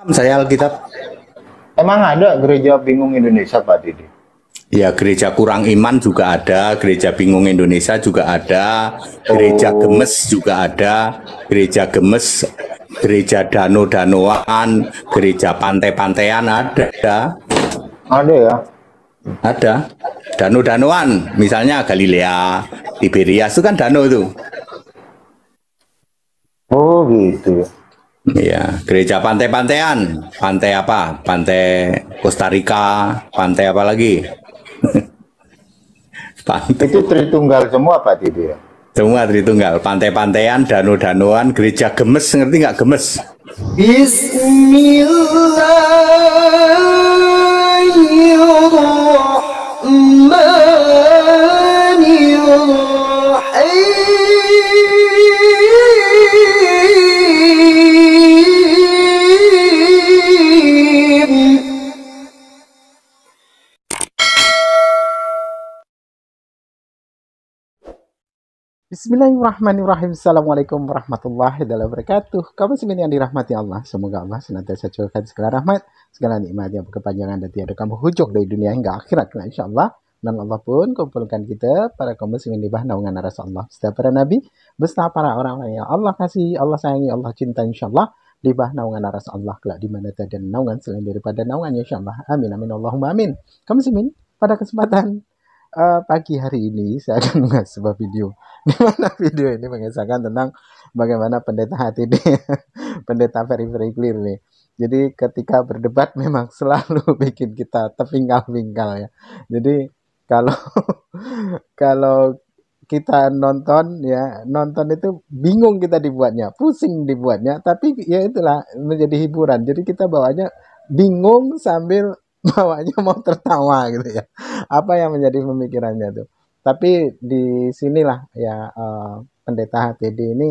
Saya Alkitab. Emang ada gereja bingung Indonesia, Pak Didi? Ya, gereja kurang iman juga ada, gereja bingung Indonesia juga ada, gereja Oh, gemes juga ada, gereja gemes, gereja dano-danoan, gereja pantai-pantaian ada, ada ya? ada. Dano-danoan, misalnya Galilea, Tiberias itu kan dano itu. Oh, gitu ya. Iya, gereja pantai-pantaian, pantai apa? Pantai Costa Rica, pantai apa lagi? Itu Pantai. Tritunggal semua, Pak Didi ya? Semua Tritunggal, pantai-pantaian, dano-danoan, gereja gemes, ngerti nggak gemes? Bismillahirrahmanirrahim. Bismillahirrahmanirrahim. Assalamualaikum warahmatullahi wabarakatuh. Kaum muslimin yang dirahmati Allah, semoga Allah senantiasa curahkan segala rahmat, segala nikmat yang berkepanjangan dan tiada kamu hujung dari dunia hingga akhirat, insyaallah. Dan Allah pun kumpulkan kita para kaum muslimin di bawah naungan Rasulullah, setiap para nabi, beserta para orang-orang yang Allah kasih, Allah sayangi, Allah cinta, insyaallah, di bawah naungan Rasulullah kelak di mana tiada naungan selain daripada naungannya, insyaallah. Amin amin Allahumma amin. Kaum muslimin, pada kesempatan pagi hari ini saya akan mengulas sebuah video di mana video ini mengisahkan tentang bagaimana pendeta HTD, pendeta very clear nih. Jadi ketika berdebat memang selalu bikin kita terpinggal-pinggal ya. Jadi kalau kalau kita nonton ya, nonton itu bingung kita dibuatnya, pusing dibuatnya, tapi ya itulah menjadi hiburan. Jadi kita bawanya bingung sambil bawanya mau tertawa gitu ya. Apa yang menjadi pemikirannya tuh. Tapi di sinilah ya pendeta HTD ini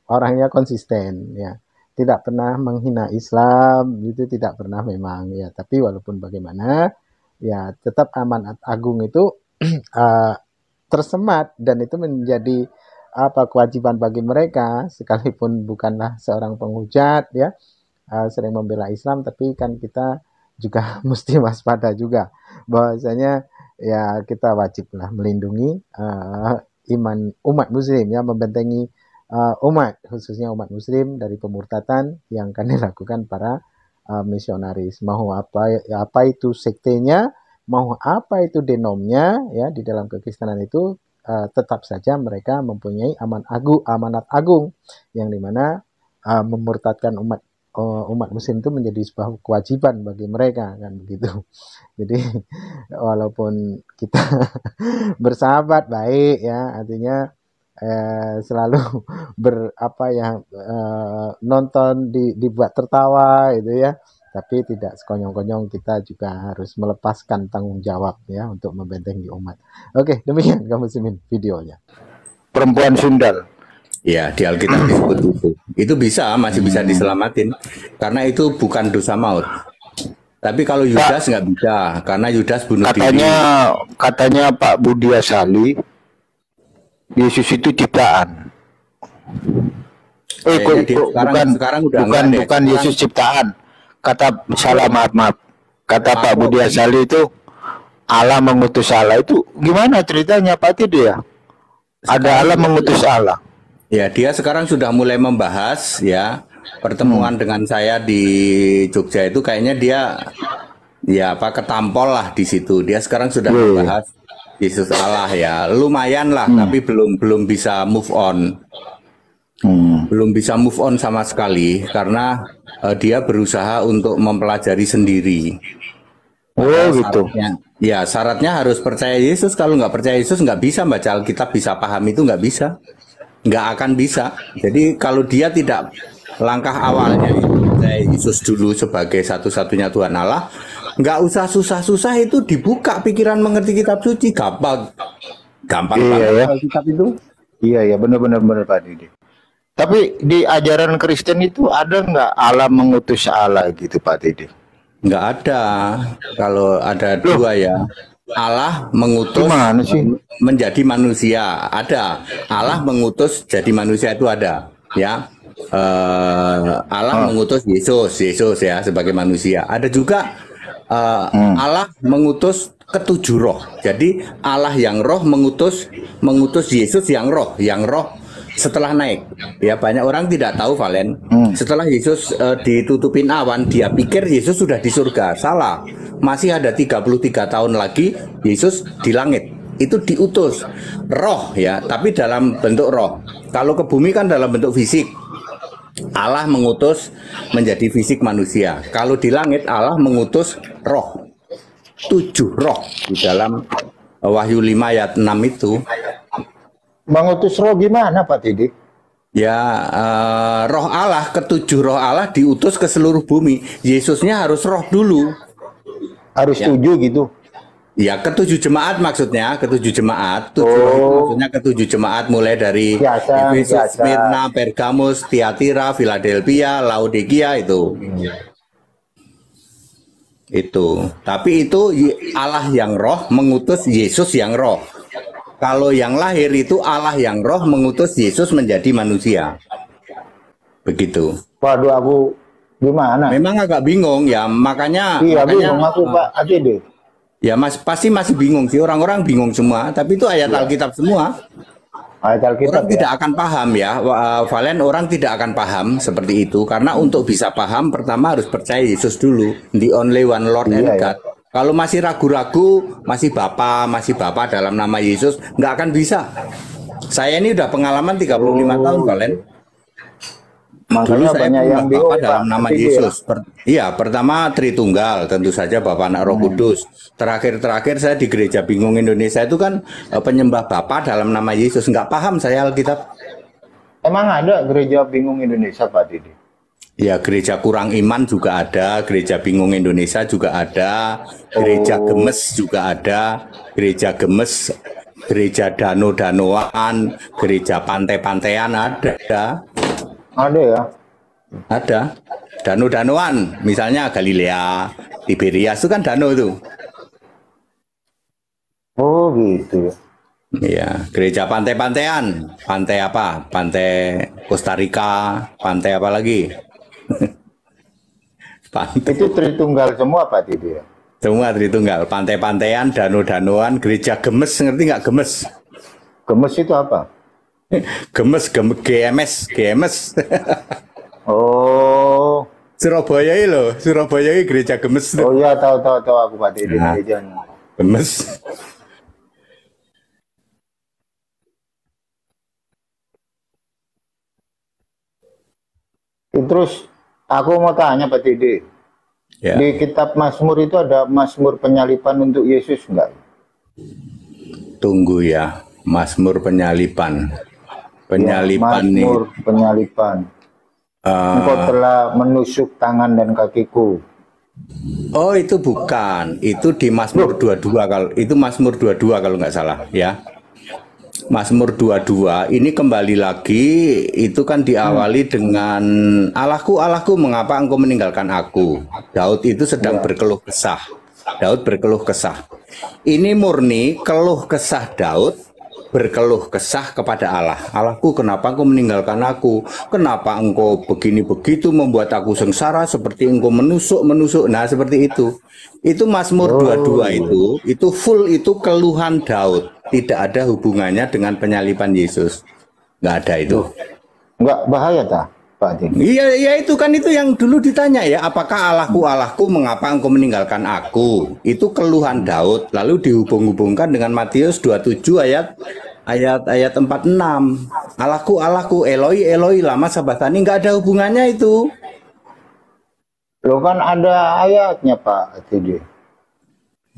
orangnya konsisten ya. Tidak pernah menghina Islam, itu tidak pernah memang ya. Tapi walaupun bagaimana ya tetap amanat agung itu uh, tersemat dan itu menjadi apa kewajiban bagi mereka sekalipun bukanlah seorang penghujat ya, sering membela Islam, tapi kan kita juga mesti waspada juga bahwasanya ya kita wajiblah melindungi iman umat muslim ya, membentengi umat, khususnya umat muslim dari pemurtatan yang akan dilakukan para misionaris. Mau apa itu sektenya, mau apa itu denomnya ya, di dalam kekristenan itu tetap saja mereka mempunyai amanat agung yang dimana memurtadkan umat muslim itu menjadi sebuah kewajiban bagi mereka kan begitu. Jadi walaupun kita bersahabat baik ya, artinya selalu nonton dibuat tertawa gitu ya, tapi tidak sekonyong-konyong, kita juga harus melepaskan tanggung jawab ya untuk membentengi umat. Oke, demikian kamu muslimin videonya. Perempuan sundal. Ya, di Alkitab disebut itu. Itu bisa, masih bisa diselamatin. Karena itu bukan dosa maut. Tapi kalau Yudas nggak bisa, karena Yudas bunuh diri. Katanya Pak Budi Asali, Yesus itu ciptaan. Sekarang udah bukan Yesus ciptaan. Maaf. Kata Pak Budi Asali itu Allah mengutus Allah. Itu gimana ceritanya Pak Tidi ya? Ada Allah mengutus Allah. Ya, dia sekarang sudah mulai membahas ya, pertemuan dengan saya di Jogja itu kayaknya dia ya ketampol lah di situ. Dia sekarang sudah membahas Yesus Allah ya. Lumayan lah, tapi belum bisa move on. Belum bisa move on sama sekali karena dia berusaha untuk mempelajari sendiri. Gitu. Syaratnya harus percaya Yesus. Kalau nggak percaya Yesus nggak bisa baca Alkitab, bisa paham itu nggak bisa. Nggak akan bisa. Jadi kalau dia tidak, langkah awalnya percaya Yesus dulu sebagai satu-satunya Tuhan Allah, nggak usah susah-susah, itu dibuka pikiran mengerti kitab suci, gampang banget ya. Kitab itu. Iya benar Pak Didi. Tapi di ajaran Kristen itu ada nggak Allah mengutus Allah gitu Pak Didi? Nggak ada. Kalau ada dua ya. Allah mengutus menjadi manusia, ada. Allah mengutus jadi manusia itu ada, ya. Allah mengutus Yesus ya sebagai manusia. Ada juga Allah mengutus ketujuh roh. Jadi Allah yang roh mengutus Yesus yang roh setelah naik. Ya banyak orang tidak tahu Valen. Setelah Yesus ditutupin awan, dia pikir Yesus sudah di surga. Salah. Masih ada 33 tahun lagi Yesus di langit. Itu diutus roh ya, tapi dalam bentuk roh. Kalau ke bumi kan dalam bentuk fisik. Allah mengutus menjadi fisik manusia. Kalau di langit Allah mengutus roh. 7 roh di dalam Wahyu 5 ayat 6 itu. Mengutus roh gimana Pak Tidi? Ya, roh Allah, ketujuh roh Allah diutus ke seluruh bumi. Yesusnya harus roh dulu. Harus Ya. 7 gitu. Ya, ketujuh jemaat maksudnya, ketujuh jemaat. Tujuh roh itu maksudnya ketujuh jemaat mulai dari Efesus, Smyrna, Pergamus, Tiatira, Philadelphia, Laodikia itu. Itu. Tapi itu Allah yang roh mengutus Yesus yang roh. Kalau yang lahir itu Allah yang roh mengutus Yesus menjadi manusia. Begitu. Waduh aku gimana? Memang agak bingung ya, makanya Iya bingung aku Pak Tidi. ya pasti masih bingung sih, orang-orang bingung semua, tapi itu ayat Alkitab semua. Ayat Alkitab Orang tidak akan paham ya, Valen, orang tidak akan paham seperti itu karena untuk bisa paham pertama harus percaya Yesus dulu, the only one Lord and Iya, ya. God. Kalau masih ragu-ragu, masih Bapa dalam nama Yesus, nggak akan bisa. Saya ini udah pengalaman 35 tahun, Valen. Dulu Makanya saya banyak yang menyembah bingung Bapa Pak dalam nama Tidi ya. Yesus. Iya, pertama Tritunggal, tentu saja Bapa Anak Roh Kudus. Terakhir saya di Gereja Bingung Indonesia itu kan penyembah Bapa dalam nama Yesus. Nggak paham saya Alkitab. Emang ada gereja bingung Indonesia Pak Tidi? Ya, gereja kurang iman juga ada, gereja bingung Indonesia juga ada, gereja gemes juga ada, gereja gemes, gereja dano-danoan, gereja pantai-pantaian ada. Ada ya? Ada. Dano-danoan, misalnya Galilea, Tiberias itu kan dano itu. Oh gitu ya. Iya, gereja pantai-pantaian. Pantai apa? Pantai Costa Rica, pantai apa lagi? Pantai. Itu Tritunggal semua Pak Tidi ya? Semua Tritunggal, pantai-pantaian, dano-danoan, gereja gemes, ngerti nggak gemes? Gemes itu apa? Gemes, GMS. Oh. Surabaya ini loh, Surabaya ini gereja gemes. Oh iya tahu aku Pak Tidi Nah. gerejanya. Gemes. Terus aku mau tanya Pak Tidi. Ya. Di kitab Mazmur itu ada Mazmur penyalipan untuk Yesus enggak? Tunggu ya, Mazmur penyalipan. Penyalipan nih. Mazmur penyalipan. Engkau telah menusuk tangan dan kakiku. Oh itu bukan, itu di Mazmur 22 kalau itu Mazmur 22 kalau nggak salah ya. Mazmur 22 ini kembali lagi itu kan diawali dengan Allahku, Allahku, mengapa engkau meninggalkan aku? Daud itu sedang berkeluh kesah. Daud berkeluh kesah. Ini murni keluh kesah Daud berkeluh kesah kepada Allah. Allahku, kenapa engkau meninggalkan aku? Kenapa engkau begini begitu membuat aku sengsara seperti engkau menusuk. Nah, seperti itu. Itu Mazmur 22 itu full itu keluhan Daud. Tidak ada hubungannya dengan penyalipan Yesus. Nggak ada itu. Enggak bahaya tak Pak Tidi? Iya, ya itu kan itu yang dulu ditanya ya, apakah Allahku, Allahku, mengapa engkau meninggalkan aku? Itu keluhan Daud, lalu dihubung-hubungkan dengan Matius 27 ayat 46. Allahku, Allahku, Eloi, Eloi, lama sabachthani, nggak ada hubungannya itu. Lo kan ada ayatnya Pak Tidi.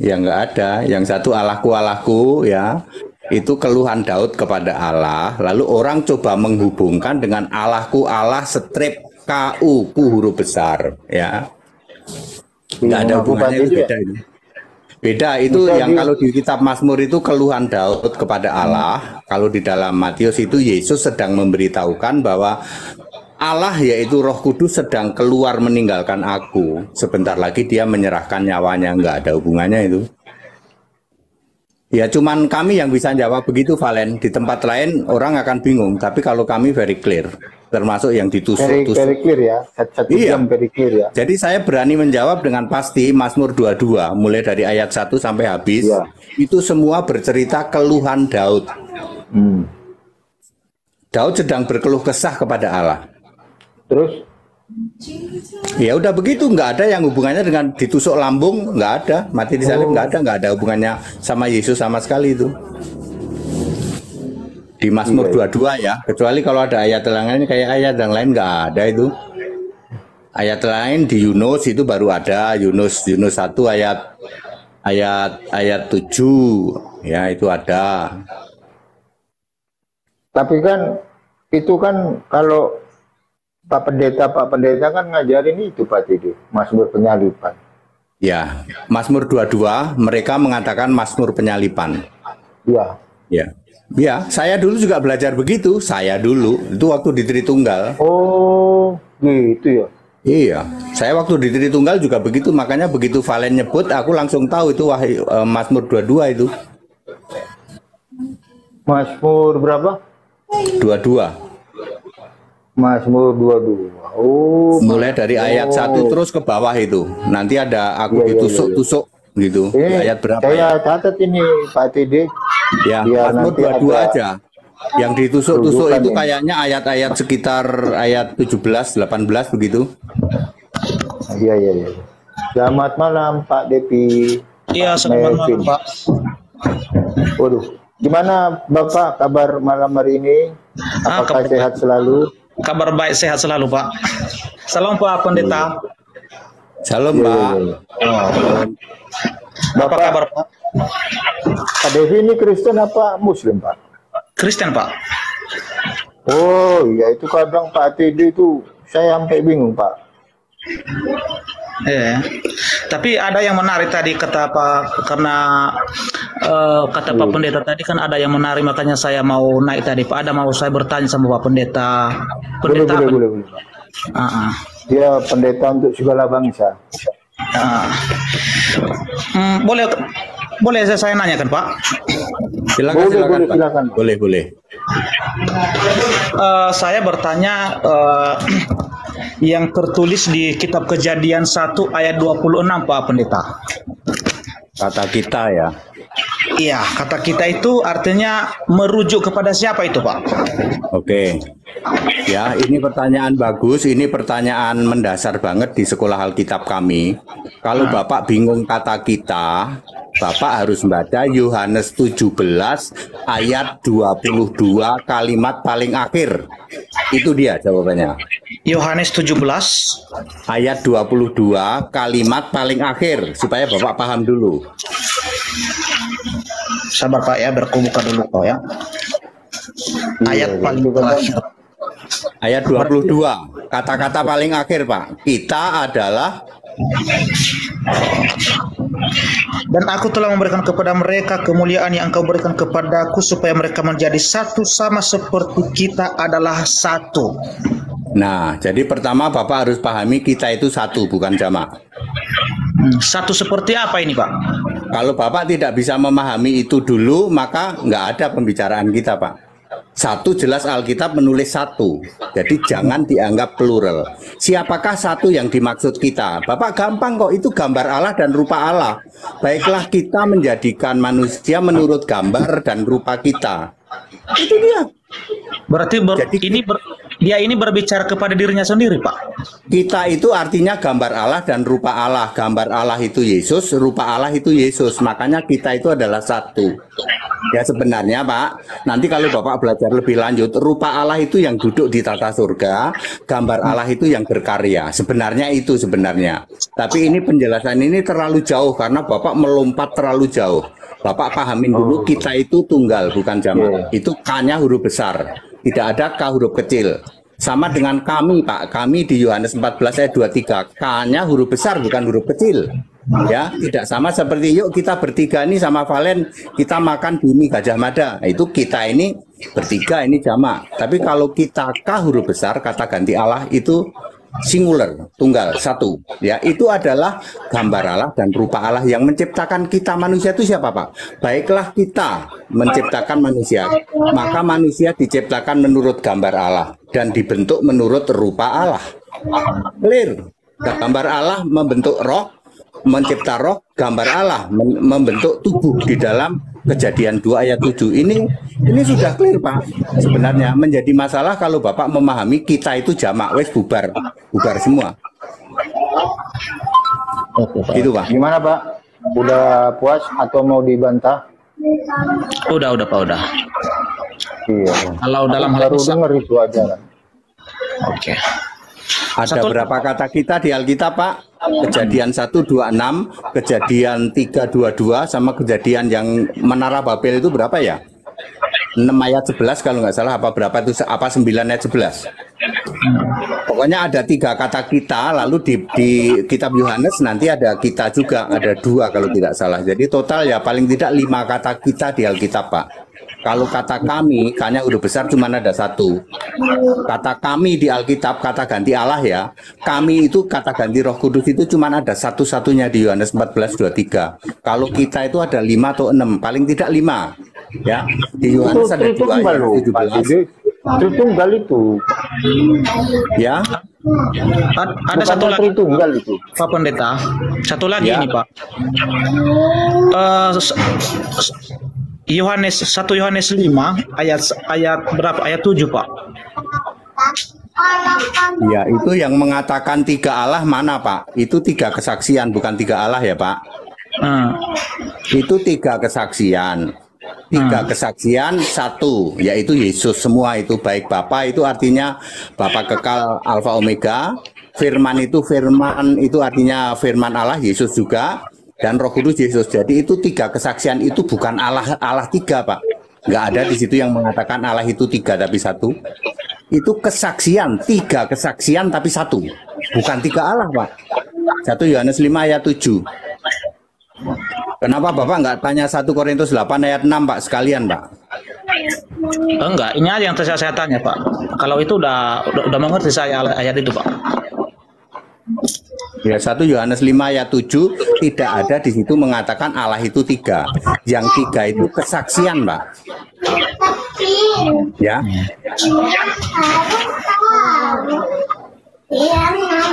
Ya nggak ada. Yang satu Allahku, Allahku ya. Itu keluhan Daud kepada Allah. Lalu orang coba menghubungkan dengan Allahku, Allah strip KU, ku huruf besar ya. Nggak ada hubungannya, itu beda itu. Beda itu yang kalau di kitab Mazmur itu keluhan Daud kepada Allah. Kalau di dalam Matius itu Yesus sedang memberitahukan bahwa Allah yaitu Roh Kudus sedang keluar meninggalkan aku. Sebentar lagi dia menyerahkan nyawanya. Nggak ada hubungannya itu. Ya cuman kami yang bisa jawab begitu, Valen. Di tempat lain orang akan bingung, tapi kalau kami very clear, termasuk yang Very ditusuk-tusuk. clear ya. Satu Iya. jam very clear ya. Jadi saya berani menjawab dengan pasti Mazmur 22 mulai dari ayat 1 sampai habis. Iya. Itu semua bercerita keluhan Daud. Hmm. Daud sedang berkeluh kesah kepada Allah. Terus Ya udah begitu, nggak ada yang hubungannya dengan ditusuk lambung, nggak ada, mati disalib nggak ada hubungannya sama Yesus sama sekali itu. Di Mazmur 22 ya, kecuali kalau ada ayat lain kayak ayat yang lain nggak ada itu. Ayat lain di Yunus itu baru ada, Yunus 1 ayat 7 ya itu ada. tapi kan itu kan kalau Pak Pendeta kan ngajarin itu Pak Tidi, Mazmur penyalipan. Ya, Mazmur 22 mereka mengatakan Mazmur penyalipan. Ya. Ya. Ya, saya dulu juga belajar begitu. Saya dulu itu waktu di Tritunggal. Oh, gitu ya. Iya, saya waktu di Tritunggal juga begitu. Makanya begitu Valen nyebut, aku langsung tahu itu Mazmur 22 itu. Mazmur berapa? 22. Mazmur 22. Oh, Mulai dari ayat 1 terus ke bawah itu. Nanti ada aku Iya, ditusuk-tusuk gitu. ini Ayat berapa saya ya? catat ini Pak Tidi. Ya, Biar Mazmur nanti 22 ada aja. Yang ditusuk-tusuk rujukan itu ini. kayaknya ayat-ayat sekitar ayat 17, 18 begitu. Iya. Selamat malam Pak Depi. Iya, selamat malam, Melvin. Pak. Waduh, gimana Bapak kabar malam hari ini? Apakah kabar sehat selalu? Kabar baik, sehat selalu, Pak. Salam Pak Pendeta. Shalom, Iya, Pak. Apa Bapak, kabar, Pak? Pak Devi ini Kristen apa Muslim Pak? Kristen, Pak. Oh iya, itu kadang Pak Tidi itu saya sampai bingung Pak. Tapi ada yang menarik tadi kata Pak, karena kata Pak Pendeta tadi kan ada yang menarik, makanya saya mau naik tadi Pak. Ada mau saya bertanya sama Pak Pendeta. Boleh Pendeta apa? Pak. Dia pendeta untuk segala bangsa. Boleh saya nanyakan Pak? Silakan, Boleh, Pak. silakan. Boleh. Saya bertanya yang tertulis di kitab Kejadian 1 ayat 26 Pak Pendeta. Kata kita ya. Iya, kata kita itu artinya merujuk kepada siapa itu Pak? Oke. Ya, ini pertanyaan bagus, ini pertanyaan mendasar banget di sekolah Alkitab kami. Kalau Bapak bingung kata kita, Bapak harus membaca Yohanes 17 ayat 22 kalimat paling akhir. Itu dia jawabannya. Yohanes 17 Ayat 22 kalimat paling akhir supaya Bapak paham dulu. Sabar Pak ya, berkubuka dulu Pak ya. Ayat paling terakhir. Ayat 22, kata-kata paling akhir, Pak. Kita adalah Dan aku telah memberikan kepada mereka kemuliaan yang engkau berikan kepadaku, supaya mereka menjadi satu sama seperti kita adalah satu. Nah, jadi pertama Bapak harus pahami kita itu satu, bukan jamak. Satu seperti apa ini Pak? Kalau Bapak tidak bisa memahami itu dulu, maka nggak ada pembicaraan kita, Pak. Satu jelas Alkitab menulis satu, jadi jangan dianggap plural. Siapakah satu yang dimaksud kita? Bapak gampang kok, itu gambar Allah dan rupa Allah. Baiklah kita menjadikan manusia menurut gambar dan rupa kita. Itu dia. Berarti dia ini berbicara kepada dirinya sendiri Pak. Kita itu artinya gambar Allah dan rupa Allah. Gambar Allah itu Yesus, rupa Allah itu Yesus. Makanya kita itu adalah satu. Ya sebenarnya Pak, nanti kalau Bapak belajar lebih lanjut, rupa Allah itu yang duduk di tata surga, gambar Allah itu yang berkarya. Sebenarnya itu sebenarnya. Tapi ini penjelasan ini terlalu jauh karena Bapak melompat terlalu jauh. Bapak pahamin dulu kita itu tunggal bukan jamak. Itu K-nya huruf besar. Tidak ada K huruf kecil. Sama dengan kami Pak, kami di Yohanes 14 ayat 23, K-nya huruf besar bukan huruf kecil. Ya, tidak sama seperti yuk kita bertiga ini sama Valen kita makan bumi Gajah Mada. Nah, itu kita ini bertiga ini jamak. Tapi kalau kita K huruf besar kata ganti Allah itu singular, tunggal, satu. Ya, itu adalah gambar Allah dan rupa Allah. Yang menciptakan kita manusia itu siapa, Pak? Baiklah kita menciptakan manusia, maka manusia diciptakan menurut gambar Allah dan dibentuk menurut rupa Allah. Clear. Gambar Allah membentuk roh, mencipta roh, gambar Allah membentuk tubuh di dalam Kejadian 2 ayat 7. Ini sudah clear, Pak. Sebenarnya menjadi masalah kalau Bapak memahami kita itu jamak wes bubar semua. Gitu, Pak. Gimana, Pak? Udah puas atau mau dibantah? Udah Pak, udah. Iya. Kalau dalam hal baru itu, dengar itu aja. oke. Ada berapa kata kita di Alkitab, Pak? Kejadian 1:26, Kejadian 3:22, sama kejadian yang Menara Babel itu berapa ya? 6 ayat 11 kalau nggak salah, apa berapa itu, apa 9 ayat 11. Pokoknya ada 3 kata kita, lalu di kitab Yohanes nanti ada kita juga, ada 2 kalau tidak salah. Jadi total ya paling tidak 5 kata kita di Alkitab, Pak. Kalau kata kami, kayaknya udah besar cuma ada 1. Kata kami di Alkitab, kata ganti Allah ya. Kami itu kata ganti Roh Kudus itu cuma ada satu-satunya di Yohanes 14:23. Kalau kita itu ada 5 atau 6, paling tidak 5. Ya, di Yohanes ada 2 ayat 17. Tritunggal itu. Ya. Ada satu lagi, Tritunggal itu. Pak Pendeta. Satu lagi Ya. ini, Pak. Yohanes 1 Yohanes 5 ayat berapa? Ayat 7, Pak. Ya, itu yang mengatakan 3 Allah mana, Pak? Itu 3 kesaksian, bukan 3 Allah ya, Pak? Itu 3 kesaksian. 3 kesaksian, 1 yaitu Yesus. Semua itu baik Bapa itu artinya Bapa kekal Alfa Omega. Firman itu artinya firman Allah, Yesus juga. Dan Roh Kudus Yesus. Jadi itu 3 kesaksian, itu bukan Allah 3, Pak. Nggak ada di situ yang mengatakan Allah itu 3 tapi 1. Itu kesaksian, 3 kesaksian tapi 1. Bukan 3 Allah, Pak. 1 Yohanes 5 ayat 7. Kenapa Bapak nggak tanya 1 Korintus 8 ayat 6, Pak, sekalian, Pak? Enggak, ini aja yang saya tanya, Pak. Kalau itu udah mengerti saya ayat itu, Pak. Ya, 1 Yohanes 5 ayat 7 tidak ada di situ mengatakan Allah itu 3. Yang 3 itu kesaksian, Pak. Ya.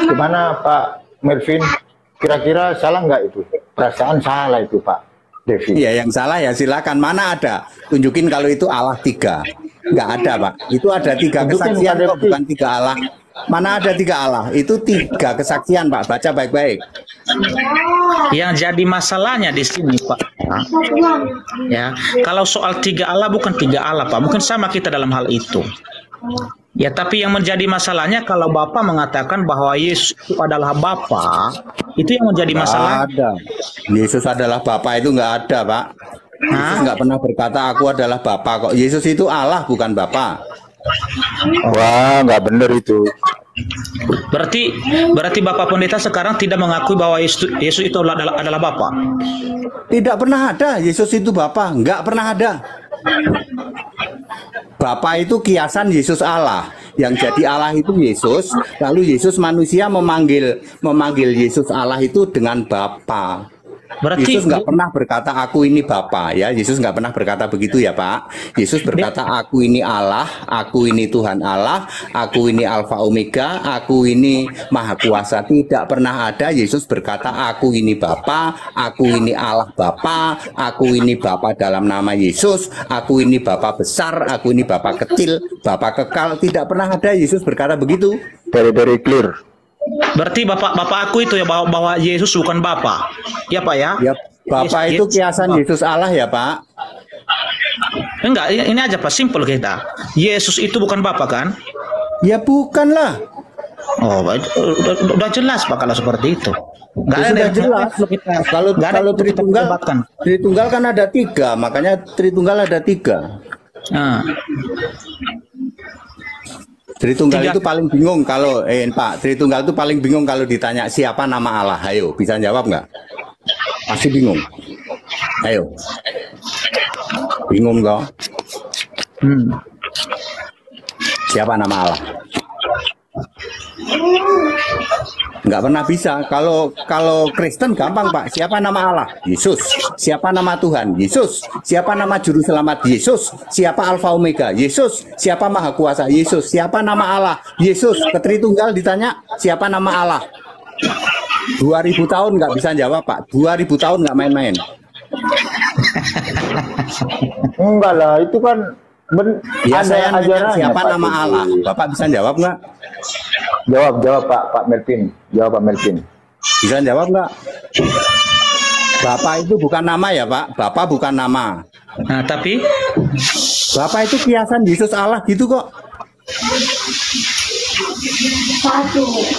Gimana Pak Melvin? Kira-kira salah nggak itu? Perasaan salah itu, Pak Devi. Iya, yang salah ya silakan. Mana ada? Tunjukin kalau itu Allah 3. Nggak ada, Pak. Itu ada 3 kesaksian kok, bukan 3 Allah. Mana ada 3 Allah? Itu 3 kesaksian, Pak. Baca baik-baik. Yang jadi masalahnya di sini, Pak. Ya, kalau soal 3 Allah bukan 3 Allah, Pak. Mungkin sama kita dalam hal itu. Ya, tapi yang menjadi masalahnya kalau Bapak mengatakan bahwa Yesus itu adalah Bapa, itu yang menjadi masalah. Ada. Yesus adalah Bapa itu nggak ada, Pak. Yesus nggak pernah berkata aku adalah Bapa kok. Yesus itu Allah bukan Bapa. Wah, nggak bener itu. Berarti Bapak Pendeta sekarang tidak mengakui bahwa Yesus itu adalah Bapa. Tidak pernah ada Yesus itu Bapa, nggak pernah ada. Bapa itu kiasan Yesus Allah. Yang jadi Allah itu Yesus, lalu Yesus manusia memanggil Yesus Allah itu dengan Bapa. Berarti Yesus nggak pernah berkata aku ini Bapa, ya. Yesus nggak pernah berkata begitu ya, Pak. Yesus berkata aku ini Allah, aku ini Tuhan Allah, aku ini Alfa Omega, aku ini Maha Kuasa. Tidak pernah ada Yesus berkata aku ini Bapa, aku ini Allah Bapa, aku ini Bapa dalam nama Yesus, aku ini Bapa besar, aku ini Bapa kecil, Bapa kekal. Tidak pernah ada Yesus berkata begitu. Very clear. Berarti Bapak aku itu ya bahwa Yesus bukan Bapa. Ya, Pak ya? Ya, Bapa itu kiasan Yesus Allah ya, Pak. Enggak, ini aja Pak, simpel kita. Yesus itu bukan Bapa kan? Ya bukan lah. Oh, udah jelas Pak kalau seperti itu. Enggak ada Sudah jelas. Kalau Tritunggal kan ada 3, makanya Tritunggal ada 3. Nah. Tritunggal itu paling bingung kalau Pak, Tritunggal itu paling bingung kalau ditanya siapa nama Allah. Ayo, bisa jawab nggak? Pasti bingung. Ayo. Bingung kok. Siapa nama Allah? Nggak pernah bisa. Kalau Kristen gampang Pak. Siapa nama Allah? Yesus. Siapa nama Tuhan? Yesus. Siapa nama Juru Selamat? Yesus. Siapa Alfa Omega? Yesus. Siapa Maha Kuasa? Yesus. Siapa nama Allah? Yesus. Ke Tritunggal ditanya siapa nama Allah? 2000 tahun nggak bisa jawab Pak. 2000 tahun nggak main-main. Enggak lah, itu kan Ya saya nanya ajarannya, siapa Pak nama Teddy. Allah? Bapak bisa jawab nggak? Jawab Pak Melvin. Jawab Pak Melvin. Bisa jawab nggak? Bapak itu bukan nama ya Pak. Bapak bukan nama. Nah, tapi Bapak itu kiasan Yesus Allah gitu kok.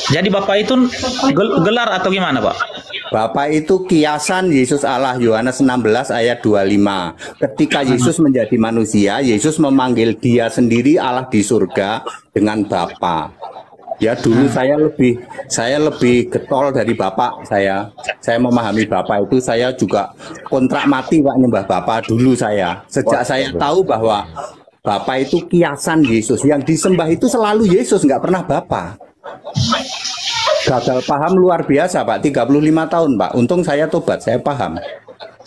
jadi Bapak itu gelar atau gimana, Pak? Bapak itu kiasan Yesus Allah, Yohanes 16 ayat 25. Ketika Yesus menjadi manusia, Yesus memanggil dia sendiri Allah di surga dengan Bapa. Ya dulu saya lebih getol dari Bapak saya. Saya memahami Bapak itu, saya juga kontrak mati Pak nyembah Bapak dulu saya. Sejak saya tahu bahwa Bapak itu kiasan Yesus, yang disembah itu selalu Yesus, nggak pernah Bapak. Gagal paham luar biasa Pak, 35 tahun Pak. Untung saya tobat, saya paham.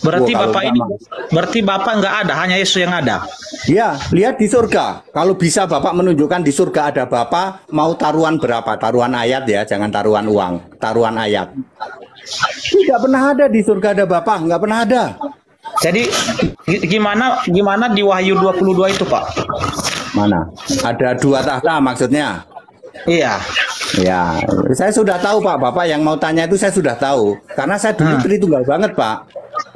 Berarti Wah, kalau Bapak ini, lama. berarti Bapak nggak ada, hanya Yesus yang ada. Ya, lihat di surga. Kalau bisa Bapak menunjukkan di surga ada Bapak, mau taruhan berapa? Taruhan ayat ya, jangan taruhan uang, taruhan ayat. Tidak pernah ada di surga ada Bapak, nggak pernah ada. Jadi gimana di Wahyu 22 itu, Pak? Mana? Ada 2 tahta maksudnya? Iya. Ya, saya sudah tahu Pak. Bapak yang mau tanya itu saya sudah tahu. Karena saya dulu Tritunggal banget Pak.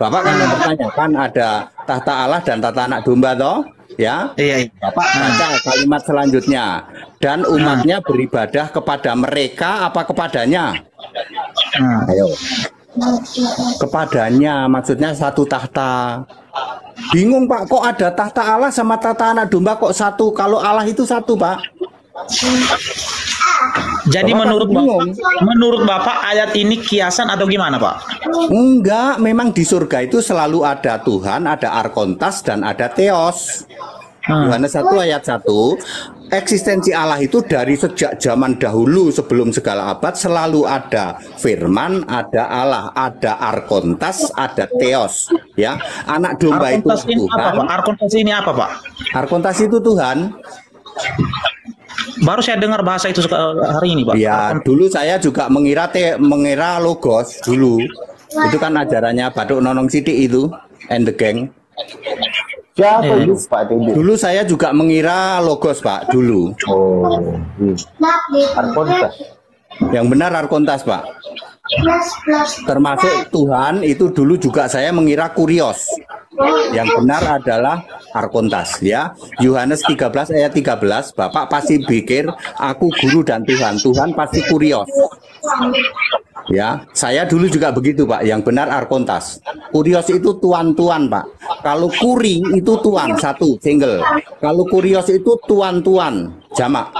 Bapak kan mempertanyakan ada tahta Allah dan tahta anak domba toh? Ya. Iya. Bapak baca kalimat selanjutnya. Dan umatnya beribadah kepada mereka apa kepadanya? Ayo. Kepadanya, maksudnya satu tahta. Bingung Pak, kok ada tahta Allah sama tahta anak domba kok satu? Kalau Allah itu satu Pak. Jadi Bapak menurut Bapak ayat ini kiasan atau gimana, Pak? Enggak, memang di surga itu selalu ada Tuhan, ada Arkontas dan ada Theos. Yohanes 1 ayat 1, eksistensi Allah itu dari sejak zaman dahulu sebelum segala abad selalu ada Firman, ada Allah, ada Arkontas, ada Theos. Ya, anak domba Arkontas itu ini Tuhan. apa, Pak? Arkontas ini apa, Pak? Arkontas itu Tuhan. Baru saya dengar bahasa itu hari ini, Pak. Ya, dulu saya juga mengira logos dulu. Itu kan ajarannya Batuk Nonong Sidik itu, and the gang. Siapa itu Pak Teddy? Dulu saya juga mengira logos Pak, dulu. Oh, Arkontas. Yang benar Arkontas Pak. Termasuk Tuhan itu dulu juga saya mengira Kurios. Yang benar adalah Arkontas ya. Yohanes 13 ayat 13, Bapak pasti pikir aku guru dan Tuhan. Tuhan pasti Kurios. Ya, saya dulu juga begitu Pak. Yang benar Arkontas. Kurios itu tuan-tuan Pak. Kalau kuri itu tuan satu single. Kalau Kurios itu tuan-tuan jamak.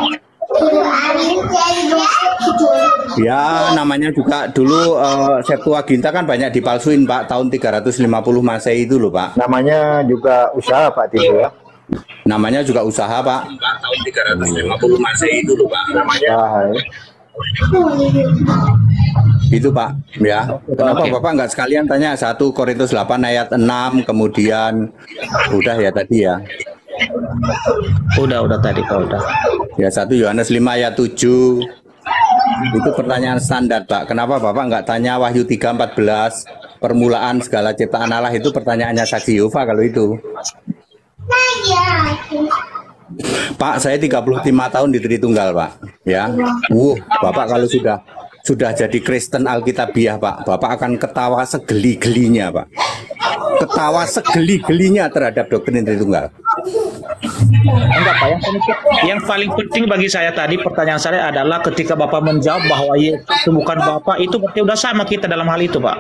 Ya, namanya juga dulu Septuaginta kan banyak dipalsuin Pak, tahun 350 Masehi itu loh Pak. Namanya juga usaha Pak Teddy ya. Namanya juga usaha Pak. Tahun 350 Masehi itu loh Pak. Namanya Usaha, ya. itu Pak, ya. Kenapa Bapak nggak sekalian tanya 1 Korintus 8 ayat 6, kemudian udah ya tadi ya. Udah tadi, Pak, udah. Ya 1 Yohanes 5 ayat 7. Itu pertanyaan standar Pak. Kenapa Bapak nggak tanya Wahyu 3:14, permulaan segala ciptaan Allah? Itu pertanyaannya saksi Yehova kalau itu. Pak, saya 35 tahun di Tritunggal Pak. Ya, Bapak kalau sudah jadi Kristen Alkitabiah Pak, Bapak akan ketawa segeli-gelinya Pak. Ketawa segeli-gelinya terhadap doktrin Tritunggal. Enggak, Pak. Yang paling penting bagi saya tadi, pertanyaan saya adalah ketika Bapak menjawab bahwa Yesus itu bukan Bapak, itu berarti udah sama kita dalam hal itu, Pak.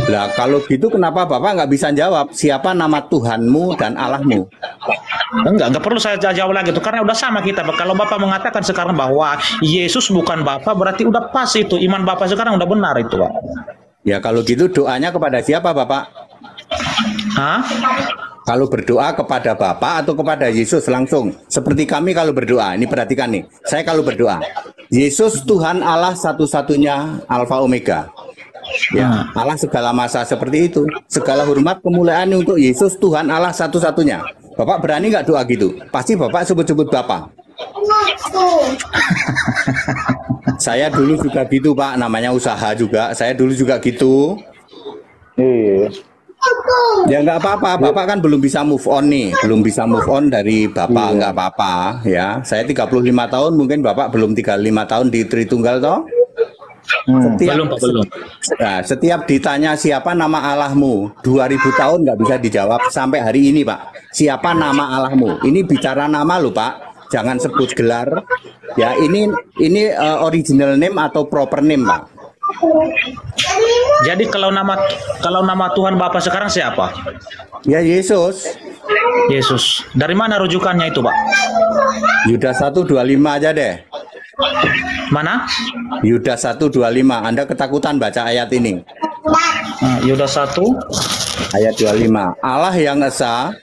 Lah kalau gitu kenapa Bapak nggak bisa jawab siapa nama Tuhanmu dan Allahmu? Enggak perlu saya jawab lagi itu karena udah sama kita, Pak. Kalau Bapak mengatakan sekarang bahwa Yesus bukan Bapak, berarti udah pas itu. Iman Bapak sekarang udah benar itu, Pak. Ya kalau gitu doanya kepada siapa Bapak? Hah? Kalau berdoa kepada Bapak atau kepada Yesus langsung? Seperti kami kalau berdoa, ini perhatikan nih. Saya kalau berdoa, Yesus Tuhan Allah satu-satunya Alfa Omega. Ya, Allah segala masa seperti itu. Segala hormat kemuliaan untuk Yesus Tuhan Allah satu-satunya. Bapak berani nggak doa gitu? Pasti Bapak sebut-sebut Bapak. Saya dulu juga gitu Pak, namanya usaha juga. Saya dulu juga gitu. Iya. Ya nggak apa-apa, Bapak kan belum bisa move on nih, belum bisa move on dari Bapak, nggak apa-apa ya. Saya 35 tahun, mungkin Bapak belum 35 tahun di Tritunggal toh? Belum. Nah, setiap ditanya siapa nama Allahmu, 2000 tahun nggak bisa dijawab sampai hari ini Pak. Siapa nama Allahmu? Ini bicara nama loh Pak, jangan sebut gelar. Ya ini original name atau proper name Pak. Jadi kalau nama Tuhan Bapak sekarang siapa? Ya Yesus. Yesus. Dari mana rujukannya itu, Pak? Yudas 1:25 aja deh. Mana? Yudas 1:25. Anda ketakutan baca ayat ini. Yudas 1 ayat 25. Allah yang esa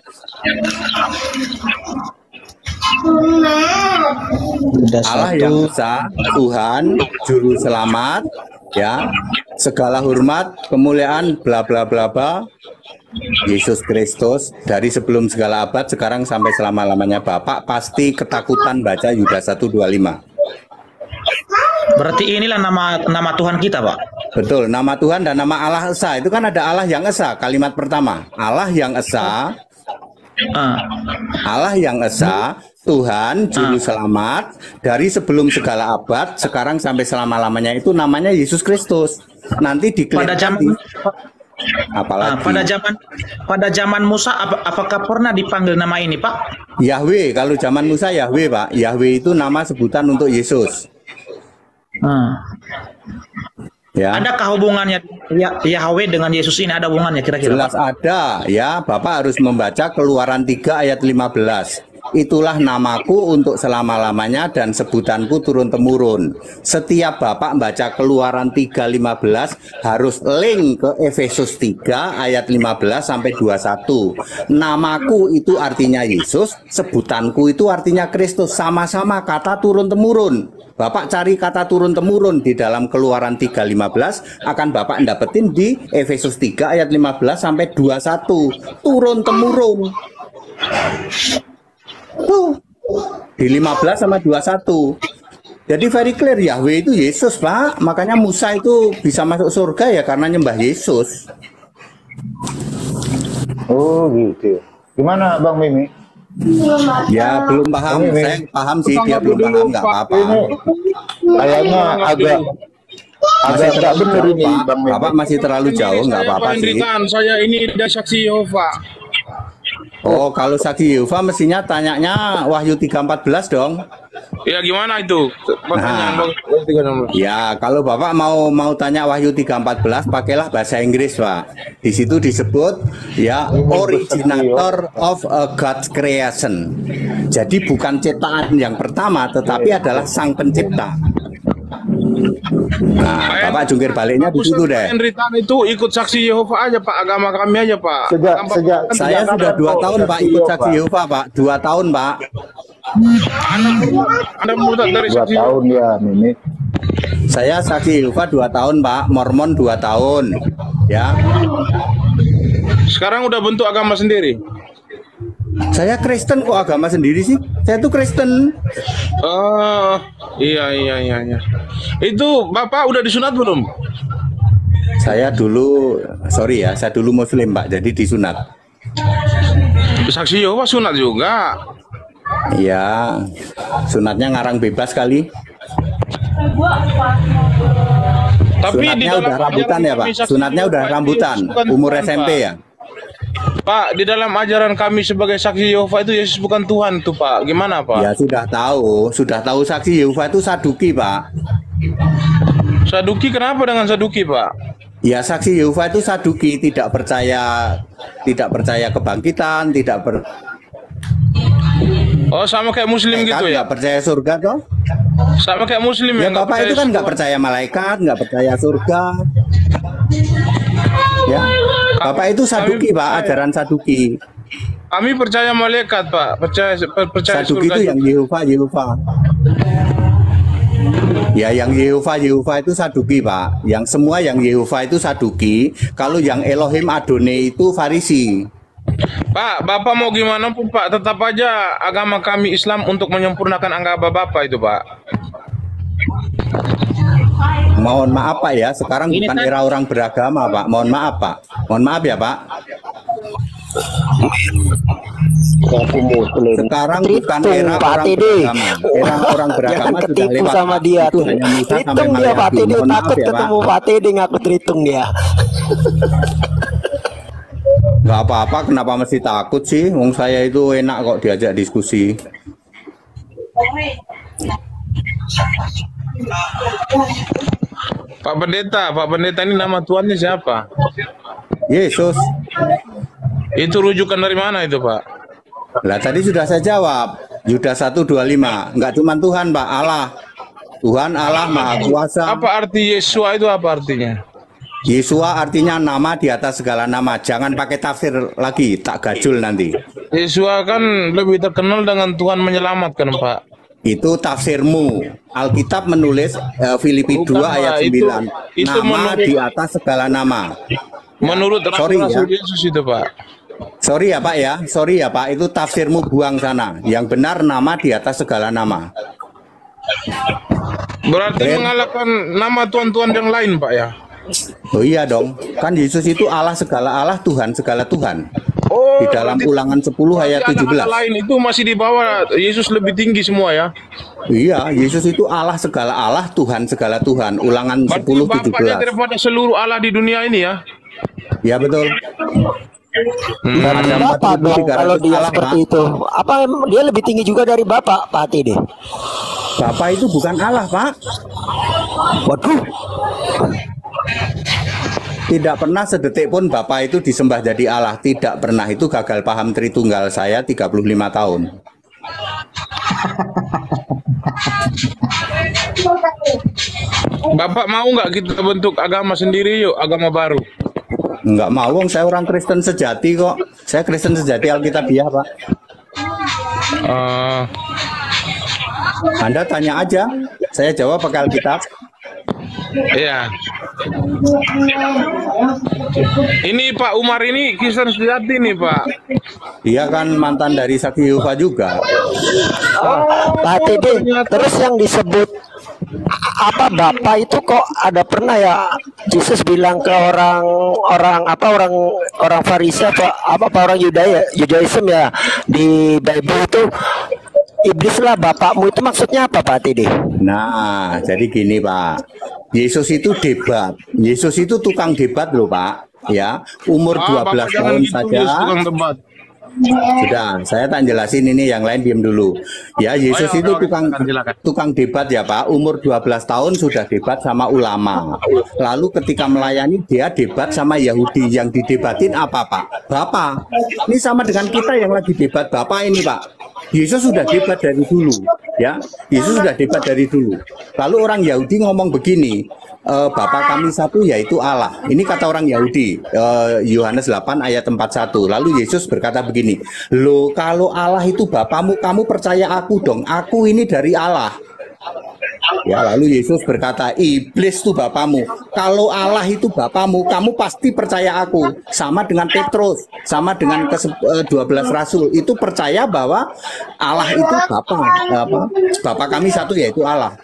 Allah yang esa, Tuhan juru selamat, ya, segala hormat, kemuliaan, bla bla bla bla, Yesus Kristus dari sebelum segala abad, sekarang sampai selama-lamanya. Bapak pasti ketakutan baca Yudas 1:25. Berarti inilah nama Tuhan kita, Pak. Betul, nama Tuhan dan nama Allah esa. Itu kan ada Allah yang esa, kalimat pertama. Allah yang esa, Allah yang esa, Tuhan juru selamat dari sebelum segala abad, sekarang sampai selama-lamanya, itu namanya Yesus Kristus. Nanti diklaim apalagi pada zaman Musa, apakah pernah dipanggil nama ini, Pak? Yahweh. Kalau zaman Musa Yahweh, Pak. Yahweh itu nama sebutan untuk Yesus. Ya. Adakah hubungannya Yahweh dengan Yesus ini? Ada hubungannya kira-kira? Jelas ada, ya. Bapak harus membaca Keluaran 3 ayat 15. Itulah namaku untuk selama-lamanya dan sebutanku turun-temurun. Setiap Bapak baca Keluaran 3:15 harus link ke Efesus 3 ayat 15 sampai 21. Namaku itu artinya Yesus, sebutanku itu artinya Kristus. Sama-sama kata turun-temurun. Bapak cari kata turun-temurun di dalam Keluaran 3:15, akan Bapak dapetin di Efesus 3 ayat 15 sampai 21. Turun-temurun. Tuh, di 15 sama 21. Jadi very clear, Yahweh itu Yesus, Pak. Makanya Musa itu bisa masuk surga ya karena nyembah Yesus. Oh gitu. Gimana Bang Mimi? Ya belum paham. Saya paham sih, dia belum paham, nggak apa-apa. Kayaknya agak tidak benar ini Bang Mimi. Bapak masih terlalu jauh, nggak apa-apa sih. Saya ini dari saksi Yehova. Oh, kalau saksi Yehova mestinya tanyanya Wahyu 3:14 dong. Ya gimana itu? Nah, ya kalau Bapak mau tanya Wahyu 3:14, pakailah bahasa Inggris, Pak. Di situ disebut ya originator of a God's creation. Jadi bukan ciptaan yang pertama, tetapi adalah sang pencipta. Nah, Bapak jungkir baliknya di situ deh. Henritan itu ikut saksi Yehova aja, Pak. Agama kami aja, Pak. Sejak Saya sudah 2 tahun, Pak, ikut saksi Yehova, Pak. 2 tahun, Pak. Anda murtad dari 2 saksi tahun ya Mimi. Saya saksi Yehova 2 tahun, Pak. Mormon 2 tahun. Ya. Sekarang udah bentuk agama sendiri. Saya Kristen kok agama sendiri sih? Saya tuh Kristen. Oh, iya. Itu Bapak udah disunat belum? Saya dulu, sorry ya, saya dulu Muslim, Pak. Jadi disunat. Saksi Yehova sunat juga. Iya, sunatnya ngarang bebas kali. Tapi Sunatnya udah rambutan ya, Pak. Sunatnya udah rambutan, umur SMP ya. Pak, di dalam ajaran kami sebagai saksi Yehova itu Yesus bukan Tuhan tuh, Pak. Gimana, Pak? Ya sudah tahu saksi Yehova itu Saduki, Pak. Saduki, kenapa dengan Saduki, Pak? Ya saksi Yehova itu Saduki, tidak percaya kebangkitan, Oh, sama kayak Muslim gitu ya? Nggak percaya surga toh? Sama kayak Muslim Ya nggak Bapak percaya itu kan nggak surga. percaya malaikat, nggak percaya surga. Ya, Bapak itu Saduki, Pak, ajaran Saduki. Kami percaya malaikat, Pak. Percaya Saduki surga itu yang Yehova. Ya, yang Yehova itu Saduki, Pak. Yang semua yang Yehova itu Saduki. Kalau yang Elohim Adonai itu Farisi. Pak, Bapak mau gimana pun Pak, tetap aja agama kami Islam untuk menyempurnakan agama Bapak itu Pak. Mohon maaf Pak ya, sekarang Ini bukan kan- era orang beragama Pak. Mohon maaf Pak. Mohon maaf ya Pak. Aku muslim. Sekarang bukan Tritung, era Pak orang TD. beragama. Era orang beragama Jangan sudah ketipu lewat. sama Pak. dia Itu tuh. hanya Musa sampai Tritung dia Pak Maryam. TD, Mohon maaf takut ya Pak. ketemu Pak TD ngaku tritung dia. Gak apa-apa, kenapa mesti takut sih? Wong saya itu enak kok diajak diskusi. Pak Pendeta ini nama Tuhannya siapa? Yesus. Itu rujukan dari mana itu Pak? Lah tadi sudah saya jawab. Yudas 1:25. Enggak cuma Tuhan, Pak, Allah. Tuhan Allah Maha Kuasa. Apa arti Yesua itu apa artinya? Yesua artinya nama di atas segala nama. Jangan pakai tafsir lagi, tak gajul nanti. Yesua kan lebih terkenal dengan Tuhan menyelamatkan Pak. Itu tafsirmu. Alkitab menulis Filipi 2 Bukan, ayat Pak. 9. Itu Nama menurut- di atas segala nama. Menurut Sorry Rasul ya. Yesus itu Pak. Sorry ya Pak ya. Sorry ya Pak. Itu tafsirmu, buang sana. Yang benar nama di atas segala nama. Berarti mengalahkan nama Tuhan-Tuhan yang lain Pak ya? Oh iya dong. Kan Yesus itu Allah segala Allah, Tuhan segala Tuhan. Oh, Di dalam berarti- Ulangan 10 ayat berarti anak-anak 17. lain itu masih di bawah Yesus lebih tinggi semua ya? Iya, Yesus itu Allah segala Allah, Tuhan segala Tuhan. Ulangan Berarti 10 Bapaknya 17. daripada seluruh Allah di dunia ini ya? Ya betul. Ada Bapak dong 4.300 kalau dia Allah, seperti Pak. itu. Apa dia lebih tinggi juga dari Bapak Pak TD? Bapak itu bukan Allah, Pak. Waduh. Tidak pernah sedetik pun Bapak itu disembah jadi Allah. Tidak pernah. Itu gagal paham Tritunggal saya 35 tahun. Bapak mau nggak kita bentuk agama sendiri yuk, agama baru? Enggak mau, wong saya orang Kristen sejati kok. Saya Kristen sejati Alkitabiah, Pak. Eh, Anda tanya aja. Saya jawab pakai Alkitab. Iya. Ini Pak Umar ini Kristen sejati nih Pak. Dia kan mantan dari Saksi Yehova juga. Pak TD, terus yang disebut apa Bapak itu kok ada pernah ya Yesus bilang ke orang Farisi apa orang Yudaism ya di Bible itu iblis lah bapakmu, itu maksudnya apa Pak TD? Nah, jadi gini Pak. Yesus itu debat. Yesus itu tukang debat loh Pak. Ya, umur 12 Bapak jangan tahun gitu, saja. Yesus tukang debat. Sudah, saya tak jelasin ini, yang lain diam dulu. Ya, Yesus Oke, itu oke, silakan. tukang debat ya Pak. Umur 12 tahun sudah debat sama ulama. Lalu ketika melayani dia debat sama Yahudi. Yang didebatin apa Pak? Bapak. Ini sama dengan kita yang lagi debat Bapak ini Pak. Yesus sudah debat dari dulu, ya. Yesus sudah debat dari dulu. Lalu orang Yahudi ngomong begini, Bapa kami satu yaitu Allah. Ini kata orang Yahudi, Yohanes 8 ayat 41. Lalu Yesus berkata begini, loh kalau Allah itu Bapamu, kamu percaya aku dong, aku ini dari Allah. Ya, lalu Yesus berkata, iblis itu bapamu. Kalau Allah itu bapamu, kamu pasti percaya aku. Sama dengan Petrus, sama dengan 12 rasul. Itu percaya bahwa Allah itu Bapa kami satu yaitu Allah.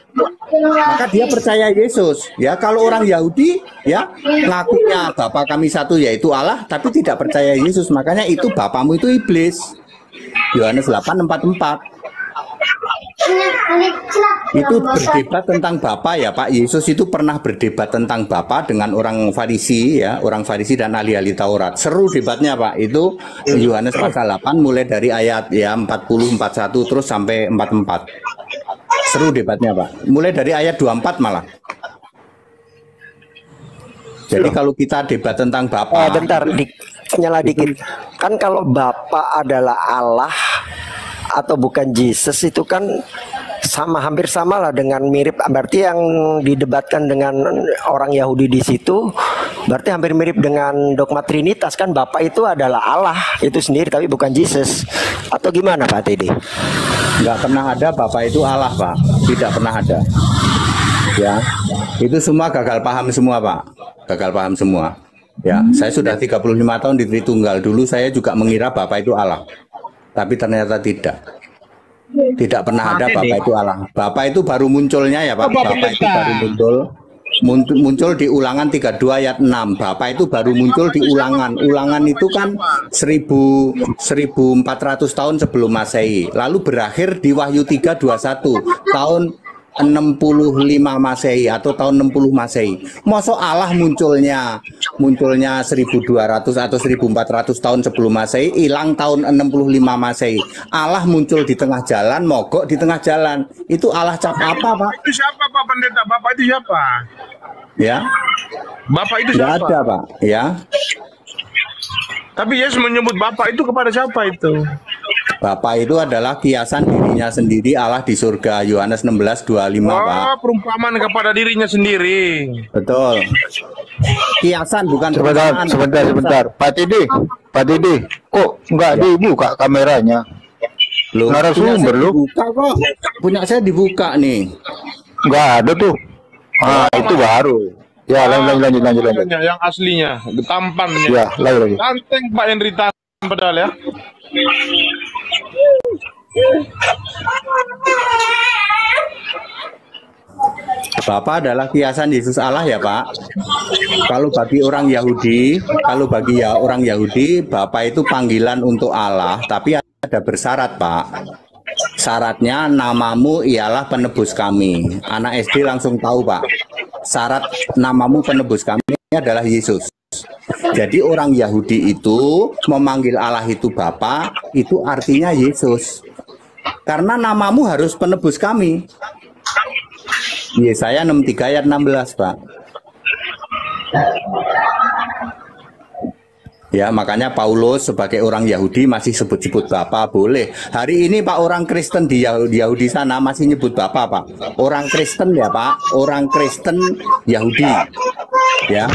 Maka dia percaya Yesus. Ya, kalau orang Yahudi ya ngakunya Bapa kami satu yaitu Allah, tapi tidak percaya Yesus. Makanya itu bapamu itu iblis. Yohanes 8:44. Itu berdebat tentang Bapa ya Pak. Yesus itu pernah berdebat tentang Bapa dengan orang Farisi ya, orang Farisi dan ahli-ahli Taurat. Seru debatnya Pak. Itu Yohanes pasal 8 mulai dari ayat ya 40 41 terus sampai 44. Seru debatnya Pak. Mulai dari ayat 24 malah. Jadi kalau kita debat tentang Bapa, Bentar, nyala dikit. Kan kalau Bapa adalah Allah atau bukan Jesus itu kan sama, hampir sama lah dengan mirip. Berarti yang didebatkan dengan orang Yahudi di situ berarti hampir mirip dengan dogma Trinitas, kan Bapa itu adalah Allah itu sendiri tapi bukan Jesus. Atau gimana Pak Teddy? nggak pernah ada Bapa itu Allah Pak. Tidak pernah ada. Ya, itu semua gagal paham semua, Pak. Gagal paham semua. Ya, saya sudah 35 tahun di Tritunggal. Dulu saya juga mengira Bapak itu Allah. Tapi ternyata tidak. Tidak pernah ada Bapak itu Allah. Bapak itu baru munculnya ya, Pak. Bapak itu baru muncul di Ulangan 32 ayat 6. Bapak itu baru muncul di Ulangan. Ulangan itu kan 1400 tahun sebelum Masehi. Lalu berakhir di Wahyu 3:21 tahun 65 Masehi atau tahun 60 Masehi. Masa Allah munculnya 1200 atau 1400 tahun sebelum Masehi, hilang tahun 65 Masehi. Allah muncul di tengah jalan, mogok di tengah jalan. Itu Allah cap apa, Pak? Itu siapa, Pak Pendeta? Bapak itu siapa? Ya. Bapak itu Tidak siapa? ada, Pak. Ya. Tapi Yesus menyebut Bapak itu kepada siapa itu? Bapak itu adalah kiasan dirinya sendiri Allah di surga. Yohanes 16:25, Pak. Perumpamaan kepada dirinya sendiri. Betul. Kiasan bukan Sebentar, perumpamaan. sebentar. Pak Tidi, kok nggak dibuka kameranya? Loh, Narasumber punya saya lu. dibuka kok. Punya saya dibuka nih. Nggak ada tuh. Ah, itu baru. Ya, lanjut. Yang aslinya, tampannya. Ya, lagi. Ganteng Pak Henry Tan padahal ya. Bapak adalah kiasan Yesus Allah ya, Pak. Kalau bagi orang Yahudi, Bapak itu panggilan untuk Allah, tapi ada bersyarat, Pak. Syaratnya namamu ialah penebus kami. Anak SD langsung tahu, Pak. Syarat namamu penebus kami adalah Yesus. Jadi orang Yahudi itu memanggil Allah itu Bapa, itu artinya Yesus. Karena namamu harus penebus kami. Yesaya 63 ayat 16, Pak. Ya, makanya Paulus sebagai orang Yahudi masih sebut-sebut Bapa, boleh. Hari ini Pak, orang Kristen di Yahudi sana masih nyebut Bapa, Pak. Orang Kristen ya, Pak. Orang Kristen Yahudi. Ya.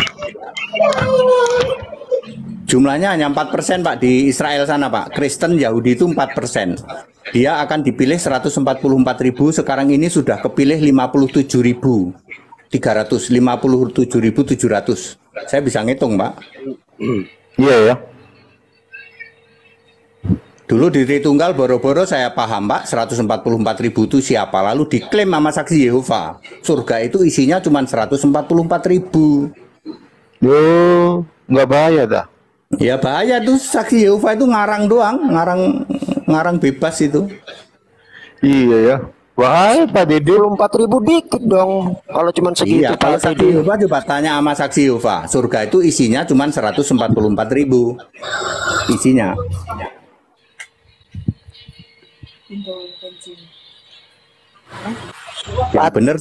Jumlahnya hanya 4%, Pak, di Israel sana, Pak. Kristen Yahudi itu 4%. Dia akan dipilih 144.000, sekarang ini sudah kepilih 57.700. Saya bisa ngitung, Pak. Iya ya. Dulu di Tritunggal boro-boro saya paham, Pak, 144.000 itu siapa. Lalu diklaim sama saksi Yehova. Surga itu isinya cuma 144.000. Yo, nggak bahaya dah. Ya bahaya tuh, saksi Yehova itu ngarang doang, ngarang bebas itu. Iya ya. Bahaya Pak Dede. 4.000 dikit dong. Kalau cuma segitu Iya, kalau Pak saksi Teddy. Yehova coba tanya sama saksi Yehova. Surga itu isinya cuma 144.000. Isinya. Yang benar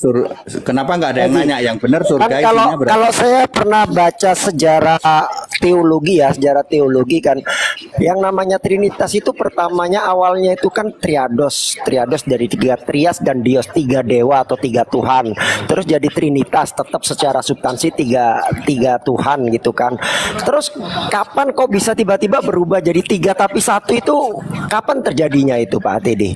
kenapa nggak ada yang nanya? Yang benar surga Kan kalau isinya berapa? kalau saya pernah baca sejarah teologi kan, yang namanya Trinitas itu pertamanya awalnya itu kan triados dari 3 trias dan dios, 3 dewa atau 3 Tuhan, terus jadi Trinitas tetap secara substansi tiga Tuhan gitu kan. Terus kapan kok bisa tiba-tiba berubah jadi 3 tapi 1 itu kapan terjadinya itu Pak Teddy?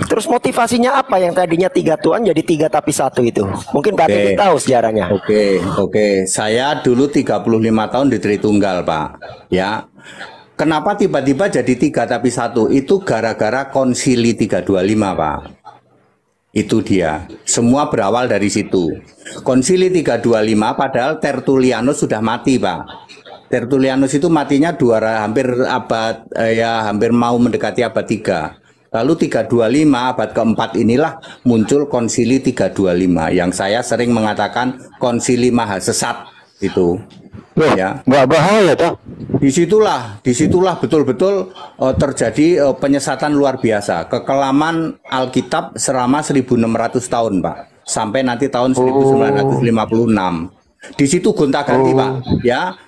Terus motivasinya apa yang tadinya 3 Tuhan jadi 3 tapi 1 itu? Mungkin Pak Teddy tahu sejarahnya. Oke. Saya dulu 35 tahun di Tritunggal, Pak. Ya. Kenapa tiba-tiba jadi 3 tapi 1? Itu gara-gara konsili 325, Pak. Itu dia. Semua berawal dari situ. Konsili 325 padahal Tertullianus sudah mati, Pak. Tertullianus itu matinya hampir mau mendekati abad 3. Lalu 325 abad keempat inilah muncul konsili 325 yang saya sering mengatakan konsili mahasesat itu. Loh, Ya. nggak bahaya tak? Disitulah betul-betul terjadi penyesatan luar biasa. Kekelaman Alkitab selama 1.600 tahun, Pak. Sampai nanti tahun 1956. Di situ gonta-ganti, Pak. Ya,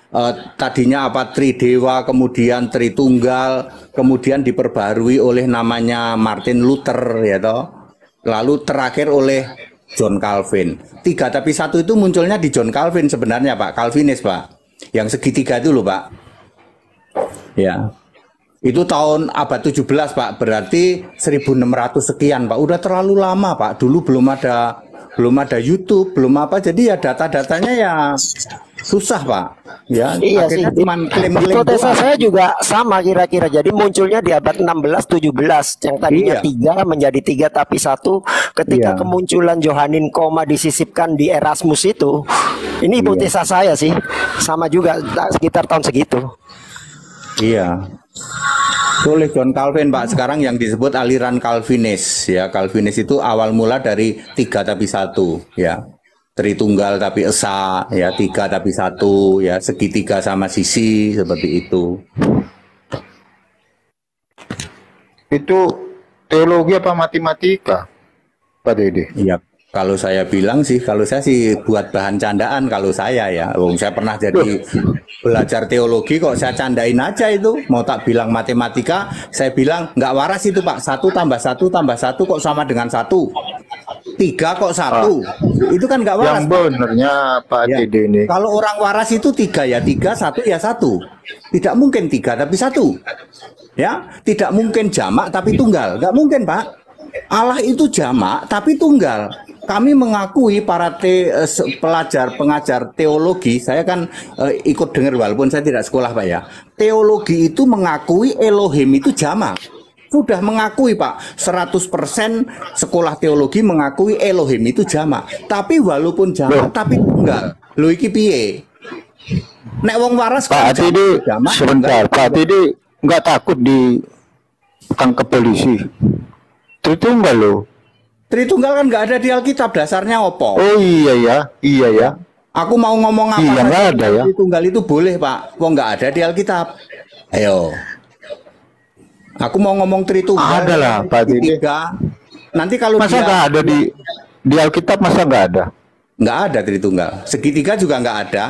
tadinya apa Tridewa, kemudian Tritunggal, kemudian diperbarui oleh namanya Martin Luther, ya toh. Lalu terakhir oleh John Calvin. 3 tapi 1 itu munculnya di John Calvin sebenarnya, Pak. Calvinis, Pak. Yang segitiga itu loh, Pak. Ya. Itu tahun abad 17, Pak. Berarti 1.600 sekian, Pak. Udah terlalu lama, Pak. Dulu belum ada belum ada YouTube, belum apa, jadi ya data-datanya ya susah Pak. Ya, Iya sih. akhirnya cuma klaim-klaim Hipotesa doang. saya juga sama kira-kira. Jadi munculnya di abad 16-17 yang tadinya Iya. 3 menjadi 3 tapi 1 ketika Iya. kemunculan Johanin koma disisipkan di Erasmus itu. Ini hipotesa saya sih. Sama juga sekitar tahun segitu. Iya. Itu oleh John Calvin Pak, sekarang yang disebut aliran Calvinis ya. Calvinis itu awal mula dari 3 tapi 1 ya. Tritunggal tapi esa ya, 3 tapi 1 ya, segitiga sama sisi seperti itu. Itu teologi apa matematika, Pak Dede? Iya, kalau saya bilang sih, kalau saya sih buat bahan candaan kalau saya ya. Saya pernah jadi belajar teologi kok saya candain aja itu. Mau tak bilang matematika, saya bilang nggak waras itu Pak. 1 tambah 1 tambah 1 kok sama dengan 1. 3 kok 1. Itu kan nggak waras. Yang benernya Pak Ya. Dede ini. Kalau orang waras itu 3 ya 3, 1 ya 1. Tidak mungkin 3 tapi 1. Ya, tidak mungkin jamak tapi tunggal. Nggak mungkin, Pak. Allah itu jamak tapi tunggal. Kami mengakui para pelajar pengajar teologi, saya kan ikut dengar walaupun saya tidak sekolah Pak ya. Teologi itu mengakui Elohim itu jamak. Sudah mengakui Pak, 100% sekolah teologi mengakui Elohim itu jamak. Tapi walaupun jamak tapi tunggal. Lho iki piye? Nek wong waras Pak kok Dede, jamak, sebentar, tunggal. Pak Dede nggak takut ditangkap polisi? Tritunggal loh. Tritunggal kan nggak ada di Alkitab, dasarnya opo? Oh iya ya, iya ya. Aku mau ngomong apa Iya, nggak saja ada ya. Tritunggal itu boleh Pak, wong nggak ada di Alkitab. Ayo. Aku mau ngomong Tritunggal. Ada lah, Pak Dede. Tiga. Nanti kalau Masa dia nggak ada di Alkitab, masa nggak ada? nggak ada Tritunggal, segitiga juga nggak ada.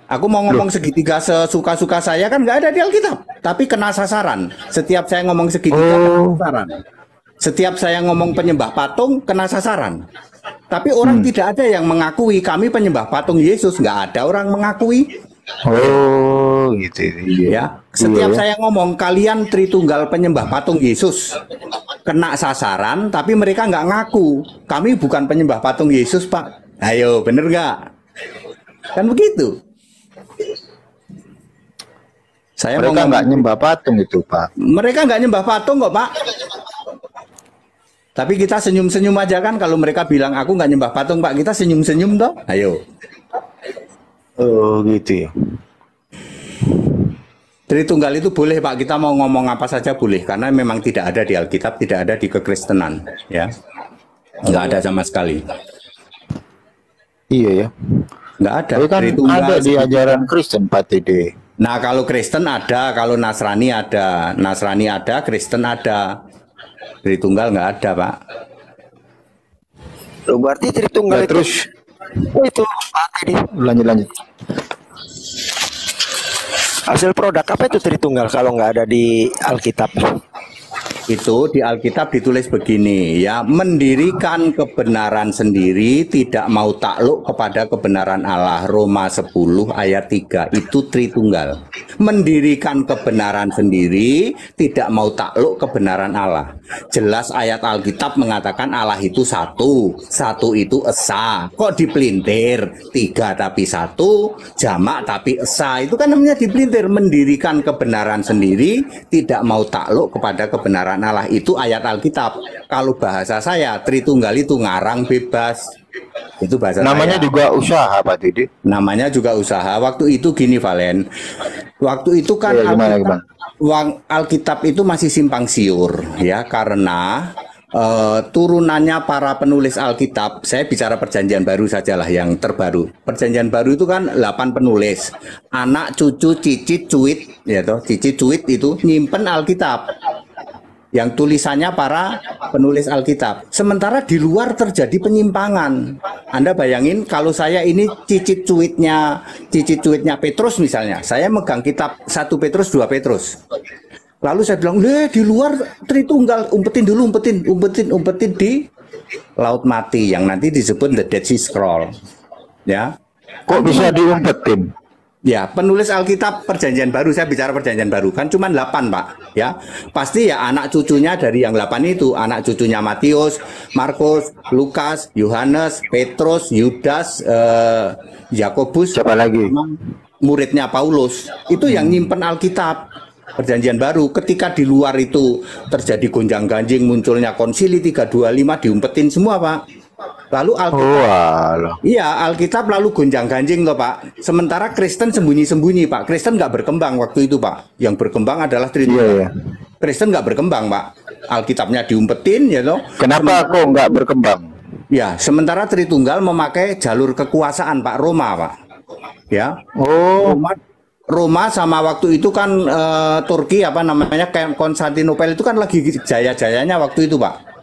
Aku mau ngomong segitiga sesuka-suka saya kan nggak ada di Alkitab, tapi kena sasaran. Setiap saya ngomong segitiga kena sasaran. Setiap saya ngomong penyembah patung kena sasaran. Tapi orang tidak ada yang mengakui kami penyembah patung Yesus, nggak ada orang mengakui. Oh gitu. Iya. Ya, setiap Iya, ya. saya ngomong kalian Tritunggal penyembah patung Yesus kena sasaran, tapi mereka nggak ngaku. Kami bukan penyembah patung Yesus Pak. Ayo, bener nggak? Kan begitu. Saya mau Mereka ngomong- nggak nyembah patung itu, Pak. Mereka nggak nyembah patung kok Pak. Tapi kita senyum-senyum aja kan kalau mereka bilang aku nggak nyembah patung Pak, kita senyum-senyum toh. Ayo. Oh gitu ya. Tritunggal itu boleh Pak, kita mau ngomong apa saja boleh karena memang tidak ada di Alkitab, tidak ada di kekristenan, ya. Nggak ada sama sekali. Iya ya. Nggak ada. Tapi kan Tritunggal ada di ajaran Kristen, Pak Dede. Nah, kalau Kristen ada, kalau Nasrani ada. Nasrani ada, Kristen ada. Tritunggal nggak ada, Pak. Loh, berarti Tritunggal Nah, terus itu Pak Teddy. lanjut. Hasil produk apa itu Tritunggal kalau nggak ada di Alkitab? Itu di Alkitab ditulis begini ya, mendirikan kebenaran sendiri, tidak mau takluk kepada kebenaran Allah. Roma 10 ayat 3 itu Tritunggal. Mendirikan kebenaran sendiri, tidak mau takluk kebenaran Allah. Jelas ayat Alkitab mengatakan Allah itu satu, satu itu esa. Kok dipelintir? 3 tapi 1, jamak tapi esa. Itu kan namanya dipelintir. Mendirikan kebenaran sendiri, tidak mau takluk kepada kebenaran Allah. Itu ayat Alkitab. Kalau bahasa saya, Tritunggal itu ngarang bebas. Itu bahasa Namanya saya. juga usaha, Pak Dede. Namanya juga usaha. Waktu itu gini Valen. Waktu itu kan Iya, gimana, Alkitab, Alkitab itu masih simpang siur ya, karena turunannya para penulis Alkitab. Saya bicara Perjanjian Baru sajalah yang terbaru. Perjanjian Baru itu kan 8 penulis. Anak, cucu, cicit, cuit, ya toh. Cicit, cuit itu nyimpen Alkitab. Yang tulisannya para penulis Alkitab. Sementara di luar terjadi penyimpangan. Anda bayangin kalau saya ini cicit cuitnya Petrus misalnya. Saya megang kitab 1 Petrus, 2 Petrus. Lalu saya bilang, di luar Tritunggal, umpetin dulu, umpetin di Laut Mati yang nanti disebut The Dead Sea Scroll. Ya. Kok bisa diumpetin? Ya, penulis Alkitab Perjanjian Baru, saya bicara Perjanjian Baru, kan cuma 8, Pak. Ya, pasti ya anak cucunya dari yang 8 itu, anak cucunya Matius, Markus, Lukas, Yohanes, Petrus, Yudas, Yakobus, Siapa lagi? muridnya Paulus. Itu yang nyimpen Alkitab Perjanjian Baru. Ketika di luar itu terjadi gonjang-ganjing, munculnya konsili 325, diumpetin semua, Pak. Lalu Alkitab, iya Alkitab lalu gonjang-ganjing toh Pak. Sementara Kristen sembunyi-sembunyi Pak. Kristen nggak berkembang waktu itu Pak. Yang berkembang adalah Tritunggal. Kristen nggak berkembang Pak. Alkitabnya diumpetin ya toh. Kenapa kok nggak berkembang? Ya, sementara Tritunggal memakai jalur kekuasaan Pak, Roma Pak. Ya. Roma sama waktu itu kan Turki apa namanya Konstantinopel itu kan lagi jaya-jayanya waktu itu Pak.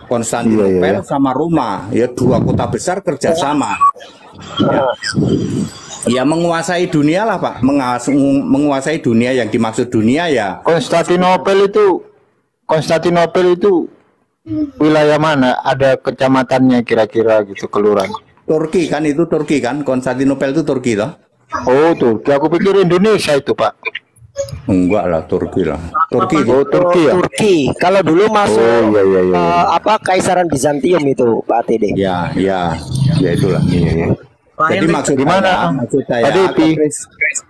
Konstantinopel sama Roma, ya dua kota besar kerjasama. Ya menguasai dunia lah Pak, menguasai dunia. Yang dimaksud dunia ya. Konstantinopel itu wilayah mana? Ada kecamatannya kira-kira gitu, kelurahan? Turki kan, itu Turki kan, Konstantinopel itu Turki toh. Oh Turki, aku pikir Indonesia itu Pak. Enggak lah, Turki lah. Turki. Oh, Turki ya. Turki. Kalau dulu masuk apa Kaisaran Bizantium itu Pak TD. Ya itulah. Jadi maksud saya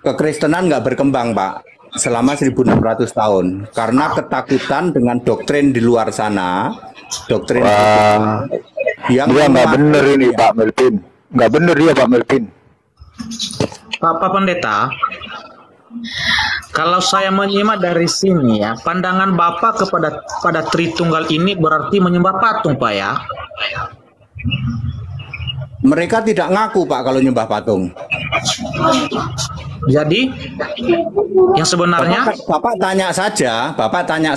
kekristenan nggak berkembang Pak selama 1600 tahun karena ketakutan dengan doktrin di luar sana. Doktrin yang dia nggak bener ini Pak Melvin. Nggak bener dia Pak Melvin. Pak Pendeta, kalau saya menyimak dari sini ya, pandangan Bapak pada Tritunggal ini berarti menyembah patung Pak ya? Mereka tidak ngaku Pak kalau nyembah patung. Jadi yang sebenarnya Bapak tanya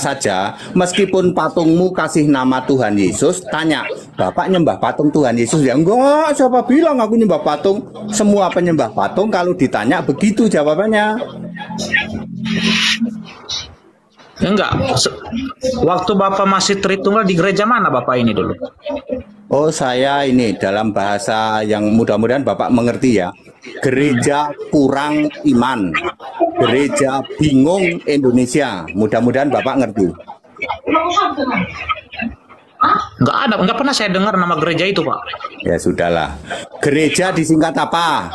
saja, meskipun patungmu kasih nama Tuhan Yesus, tanya, Bapak nyembah patung Tuhan Yesus ya? Enggak, siapa bilang aku nyembah patung? Semua penyembah patung kalau ditanya begitu jawabannya. Enggak. Waktu Bapak masih Tritunggal di gereja mana Bapak ini dulu? Oh, saya ini dalam bahasa yang mudah-mudahan Bapak mengerti ya. Gereja kurang iman. Gereja bingung Indonesia. Mudah-mudahan Bapak ngerti. Enggak pernah saya dengar nama gereja itu, Pak. Ya sudahlah. Gereja disingkat apa?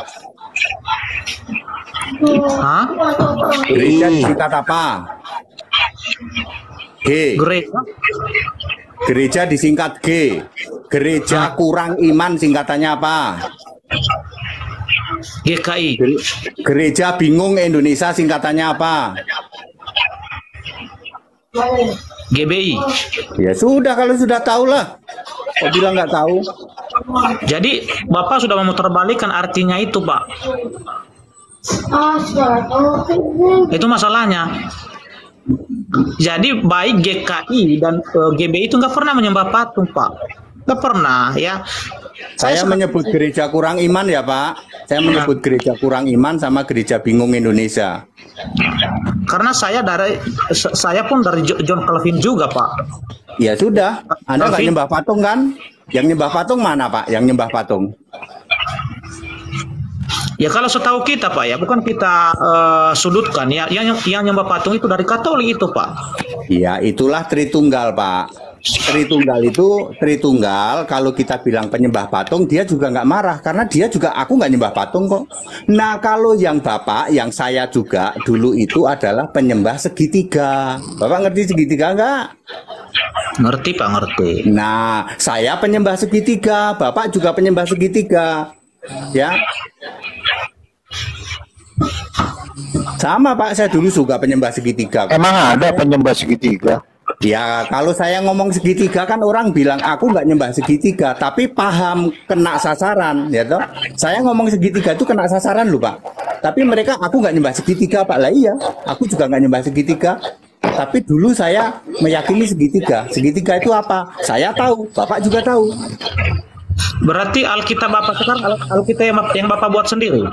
Hah? Gereja disingkat apa? G. Gereja disingkat G. Gereja kurang iman singkatannya apa? GKI. Gereja bingung Indonesia singkatannya apa? GBI. Ya sudah, kalau sudah tahu lah. Kok bilang nggak tahu? Jadi Bapak sudah memutarbalikkan artinya itu, Pak. Itu masalahnya. Jadi baik GKI dan GBI itu nggak pernah menyembah patung, Pak. Nggak pernah ya. Saya menyebut gereja kurang iman ya Pak. Saya menyebut gereja kurang iman sama gereja bingung Indonesia. Karena saya pun dari John Calvin juga Pak. Ya sudah, Anda nggak nyembah patung kan? Yang nyembah patung mana Pak? Yang nyembah patung? Ya kalau setahu kita Pak ya, bukan kita sudutkan ya. Yang nyembah patung itu dari Katolik itu Pak. Ya itulah Tritunggal Pak. Tritunggal kalau kita bilang penyembah patung dia juga nggak marah karena dia juga aku nggak nyembah patung kok. Nah kalau yang Bapak, yang saya juga dulu itu adalah penyembah segitiga. Bapak ngerti segitiga nggak? Ngerti Pak, ngerti. Nah saya penyembah segitiga, Bapak juga penyembah segitiga, ya. Sama Pak, saya dulu juga penyembah segitiga. Emang ada penyembah segitiga? Ya kalau saya ngomong segitiga kan orang bilang aku nggak nyembah segitiga, tapi paham kena sasaran, ya toh. Saya ngomong segitiga itu kena sasaran loh Pak. Tapi mereka aku nggak nyembah segitiga Pak. Lah iya, aku juga nggak nyembah segitiga. Tapi dulu saya meyakini segitiga. Segitiga itu apa? Saya tahu, Bapak juga tahu. Berarti Alkitab Bapak sekarang Alkitab yang Bapak buat sendiri.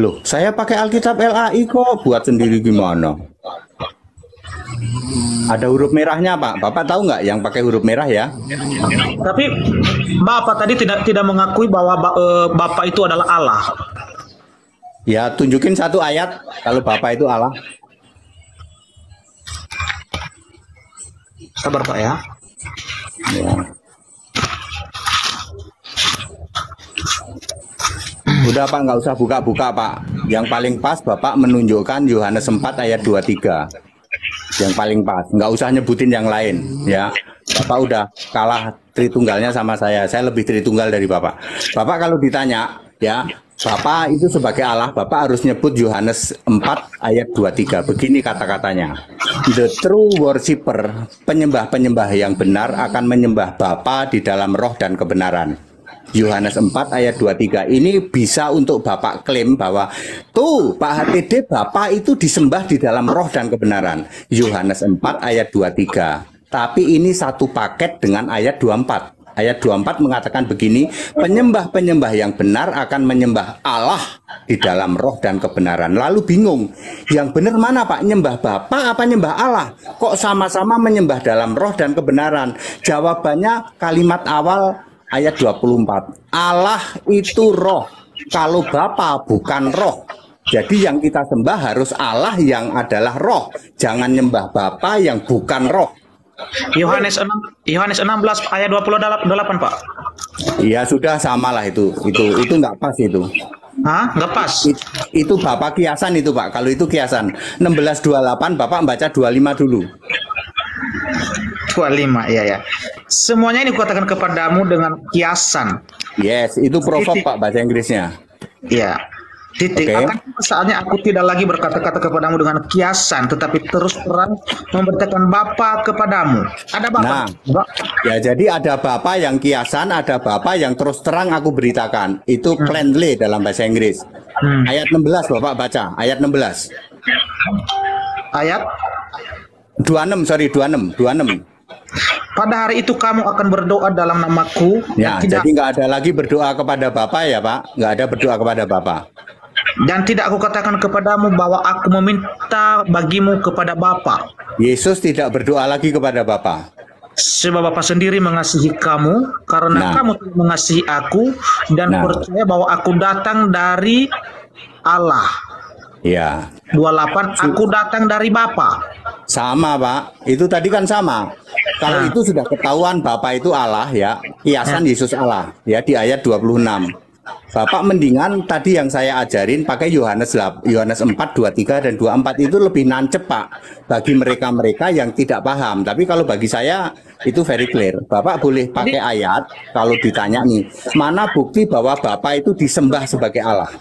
Loh, saya pakai Alkitab LAI kok, buat sendiri gimana? Ada huruf merahnya Pak. Bapak tahu nggak yang pakai huruf merah ya? Tapi Bapak tadi tidak mengakui bahwa Bapak itu adalah Allah. Ya, tunjukin satu ayat kalau Bapa itu Allah. Sabar Pak ya. Ya. Udah Pak, nggak usah buka-buka Pak. Yang paling pas Bapak menunjukkan Yohanes 4 ayat 23. Yang paling pas, nggak usah nyebutin yang lain ya. Bapak udah kalah Tritunggalnya sama saya lebih Tritunggal dari Bapak. Bapak kalau ditanya ya, Bapak itu sebagai Allah, Bapak harus nyebut Yohanes 4 ayat 23. Begini kata-katanya. The true worshipper, penyembah-penyembah yang benar akan menyembah Bapa di dalam roh dan kebenaran. Yohanes 4 ayat 23. Ini bisa untuk Bapak klaim bahwa tuh Pak HTD Bapak itu disembah di dalam roh dan kebenaran. Yohanes 4 ayat 23. Tapi ini satu paket dengan ayat 24. Ayat 24 mengatakan begini, penyembah-penyembah yang benar akan menyembah Allah di dalam roh dan kebenaran. Lalu bingung, yang benar mana Pak? Nyembah Bapa apa nyembah Allah? Kok sama-sama menyembah dalam roh dan kebenaran? Jawabannya kalimat awal ayat 24. Allah itu roh, kalau Bapa bukan roh. Jadi yang kita sembah harus Allah yang adalah roh. Jangan nyembah Bapa yang bukan roh. Yohanes 16 ayat 28 Pak. Iya sudah samalah itu nggak pas itu. Hah? Nggak pas? Itu Bapak kiasan itu Pak. Kalau itu kiasan 16:28 Bapak baca 25 dulu. 25 ya. Semuanya ini kukatakan kepadamu dengan kiasan. Yes, itu provok Pak bahasa Inggrisnya. Iya. Titik. Oke. Akan saatnya aku tidak lagi berkata-kata kepadamu dengan kiasan, tetapi terus terang memberitakan Bapa kepadamu. Ada Bapa. Nah, ya jadi ada Bapa yang kiasan, ada Bapa yang terus terang aku beritakan. Itu plainly dalam bahasa Inggris. Ayat 16 Bapak baca, ayat 16. Ayat 26. pada hari itu kamu akan berdoa dalam namaku. Ya, jadi nggak ada lagi berdoa kepada Bapa ya Pak, nggak ada berdoa kepada Bapa. Dan tidak aku katakan kepadamu bahwa aku meminta bagimu kepada Bapa. Yesus tidak berdoa lagi kepada Bapa. Sebab Bapa sendiri mengasihi kamu karena kamu telah mengasihi aku dan percaya bahwa aku datang dari Allah. Ya. 28 aku datang dari Bapa. Sama Pak, itu tadi kan sama. Kalau itu sudah ketahuan Bapa itu Allah ya, kiasan Yesus Allah ya di ayat 26. Bapak mendingan tadi yang saya ajarin pakai Yohanes 4, 23 dan 24 itu lebih nancep Pak bagi mereka-mereka yang tidak paham. Tapi kalau bagi saya itu very clear. Bapak boleh pakai ayat kalau ditanya nih, mana bukti bahwa Bapak itu disembah sebagai Allah?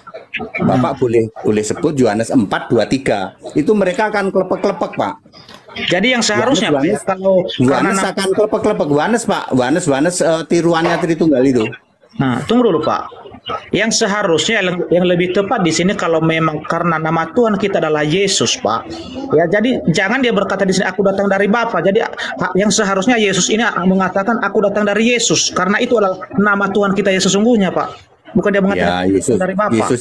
Bapak boleh sebut Yohanes 4, 23. Itu mereka akan klepek-klepek Pak. Jadi yang seharusnya Yohanes, kalau Yohanes akan klepek-klepek. Yohanes Pak, Yohanes tiruannya Tritunggal itu. Nah, tunggu dulu Pak. Yang seharusnya yang lebih tepat di sini kalau memang karena nama Tuhan kita adalah Yesus, Pak. Ya, jadi jangan dia berkata di sini aku datang dari Bapa. Jadi yang seharusnya Yesus ini mengatakan aku datang dari Yesus karena itu adalah nama Tuhan kita yang sesungguhnya, Pak. Bukan dia mengatakan ya, dari Bapa. Yesus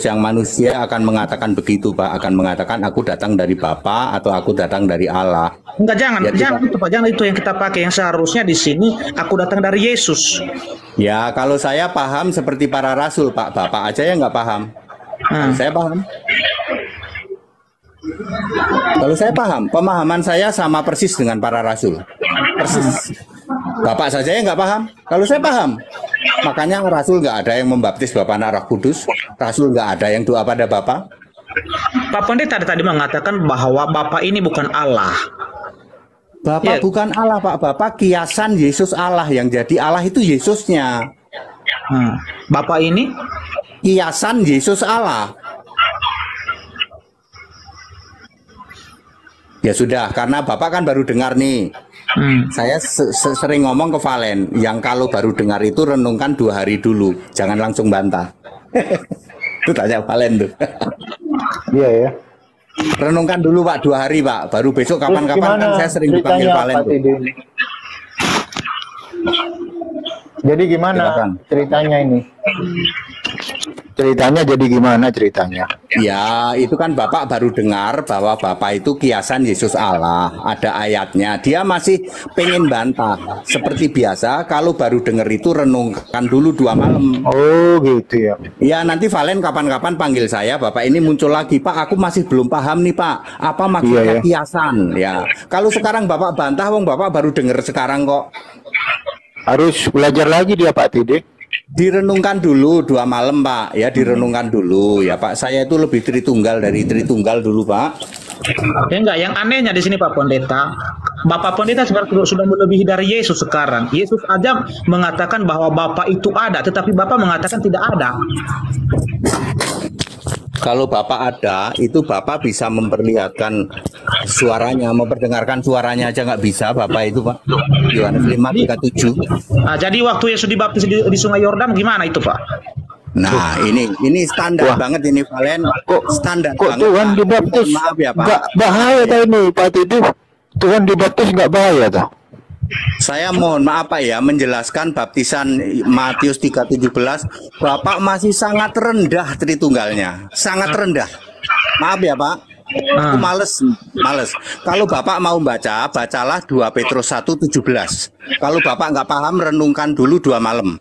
yang manusia akan mengatakan begitu, Pak. Akan mengatakan aku datang dari Bapa atau aku datang dari Allah. Enggak, jangan ya, itu Pak, jangan itu yang kita pakai. Yang seharusnya di sini aku datang dari Yesus. Ya, kalau saya paham seperti para rasul, Pak. Bapak aja yang nggak paham. Saya paham. Kalau saya paham, pemahaman saya sama persis dengan para rasul. Persis. Bapak saja yang nggak paham. Kalau saya paham. Makanya rasul nggak ada yang membaptis Bapa Anak Roh Kudus. Rasul nggak ada yang doa pada Bapa. Pak Pendeta tadi mengatakan bahwa Bapa ini bukan Allah. Bapak bukan Allah, Pak. Bapak kiasan Yesus Allah. Yang jadi Allah itu Yesusnya. Bapak ini kiasan Yesus Allah. Ya sudah, karena Bapak kan baru dengar nih. Saya sering ngomong ke Valen, yang kalau baru dengar itu renungkan 2 hari dulu. Jangan langsung bantah. Itu tanya Valen tuh. Iya ya. Renungkan dulu Pak 2 hari Pak. Baru besok kapan-kapan kan saya sering dipanggil Valen tuh. Jadi gimana Silakan. ceritanya ini? Ceritanya jadi gimana ceritanya? Ya, itu kan Bapak baru dengar bahwa Bapak itu kiasan Yesus Allah. Ada ayatnya. Dia masih pengen bantah. Seperti biasa, kalau baru dengar itu renungkan dulu 2 malam. Oh gitu ya. Ya, nanti Valen kapan-kapan panggil saya. Bapak ini muncul lagi. Pak, aku masih belum paham nih Pak. Apa maksudnya Iya, ya. kiasan? Ya, kalau sekarang Bapak bantah, wong Bapak baru dengar sekarang kok. Harus belajar lagi dia Pak Tide. Direnungkan dulu 2 malam Pak. Ya, direnungkan dulu. Ya Pak, saya itu lebih Tritunggal dari Tritunggal dulu Pak. Ya enggak, yang anehnya di sini Pak Pendeta, Bapak Pendeta sekarang sudah melebihi dari Yesus sekarang. Yesus aja mengatakan bahwa Bapak itu ada, tetapi Bapak mengatakan tidak ada. Kalau Bapak ada, itu Bapak bisa memperlihatkan suaranya, memperdengarkan suaranya aja nggak bisa Bapak itu Pak. Yohanes 5:37. Nah, jadi waktu Yesus dibaptis di Sungai Yordan gimana itu Pak? Nah, ini standar Wah. banget ini Valen. Standar Kok banget. Tuhan Pak. dibaptis? Maaf ya Pak. Nggak bahaya tau ini Pak Tide. Tuhan dibaptis nggak bahaya tau? Saya mohon maaf Pak ya, menjelaskan baptisan Matius 3:17, Bapak masih sangat rendah Tritunggalnya, sangat rendah. Maaf ya Pak, aku males. Kalau Bapak mau baca, bacalah 2 Petrus 1:17. Kalau Bapak nggak paham, renungkan dulu 2 malam.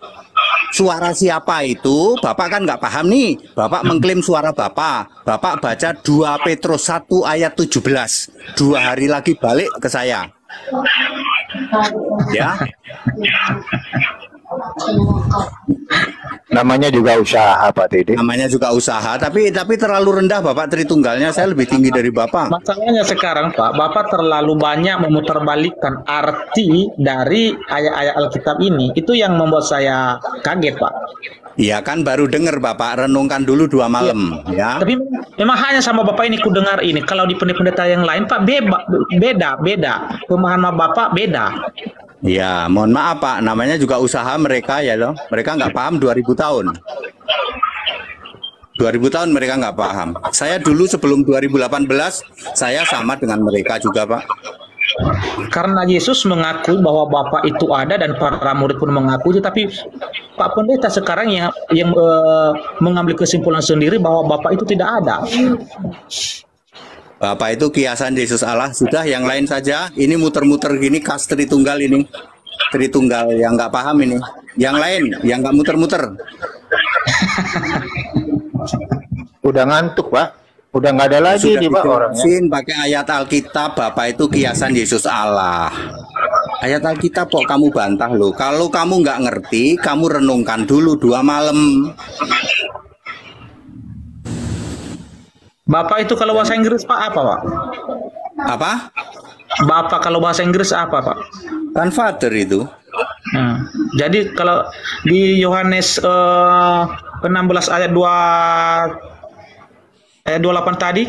Suara siapa itu? Bapak kan nggak paham nih. Bapak mengklaim suara Bapak. Bapak baca 2 Petrus 1 ayat 17. 2 hari lagi balik ke saya. Ya, Namanya juga usaha Pak Tide. namanya juga usaha, tapi terlalu rendah Bapak Tritunggalnya. Saya lebih tinggi dari Bapak. Masalahnya sekarang Pak, Bapak terlalu banyak memutarbalikkan arti dari ayat-ayat Alkitab ini. Itu yang membuat saya kaget Pak. Iya kan baru dengar Bapak, renungkan dulu 2 malam ya. Tapi memang hanya sama Bapak ini ku dengar ini. Kalau di pendeta yang lain Pak beda. Pemahaman Bapak beda. Ya, mohon maaf Pak, namanya juga usaha mereka ya loh. Mereka nggak paham 2000 tahun. 2000 tahun mereka nggak paham. Saya dulu sebelum 2018, saya sama dengan mereka juga Pak. Karena Yesus mengakui bahwa Bapa itu ada dan para murid pun mengakui, tapi Pak Pendeta sekarang yang mengambil kesimpulan sendiri bahwa Bapa itu tidak ada. Bapak itu kiasan Yesus Allah. Sudah, yang lain saja. Ini muter-muter gini, kas Tritunggal ini. Tritunggal yang nggak paham ini. Yang lain, yang nggak muter-muter. Udah ngantuk Pak. Udah nggak ada lagi Sudah nih Pak orangnya. dijelasin pakai ayat Alkitab, Bapak itu kiasan Yesus Allah. Ayat Alkitab kok kamu bantah loh. Kalau kamu nggak ngerti, kamu renungkan dulu 2 malam. Bapak itu kalau bahasa Inggris Pak apa Pak? Apa? Bapak kalau bahasa Inggris apa Pak? Kan Father itu. Jadi kalau di Yohanes 16 ayat 28 tadi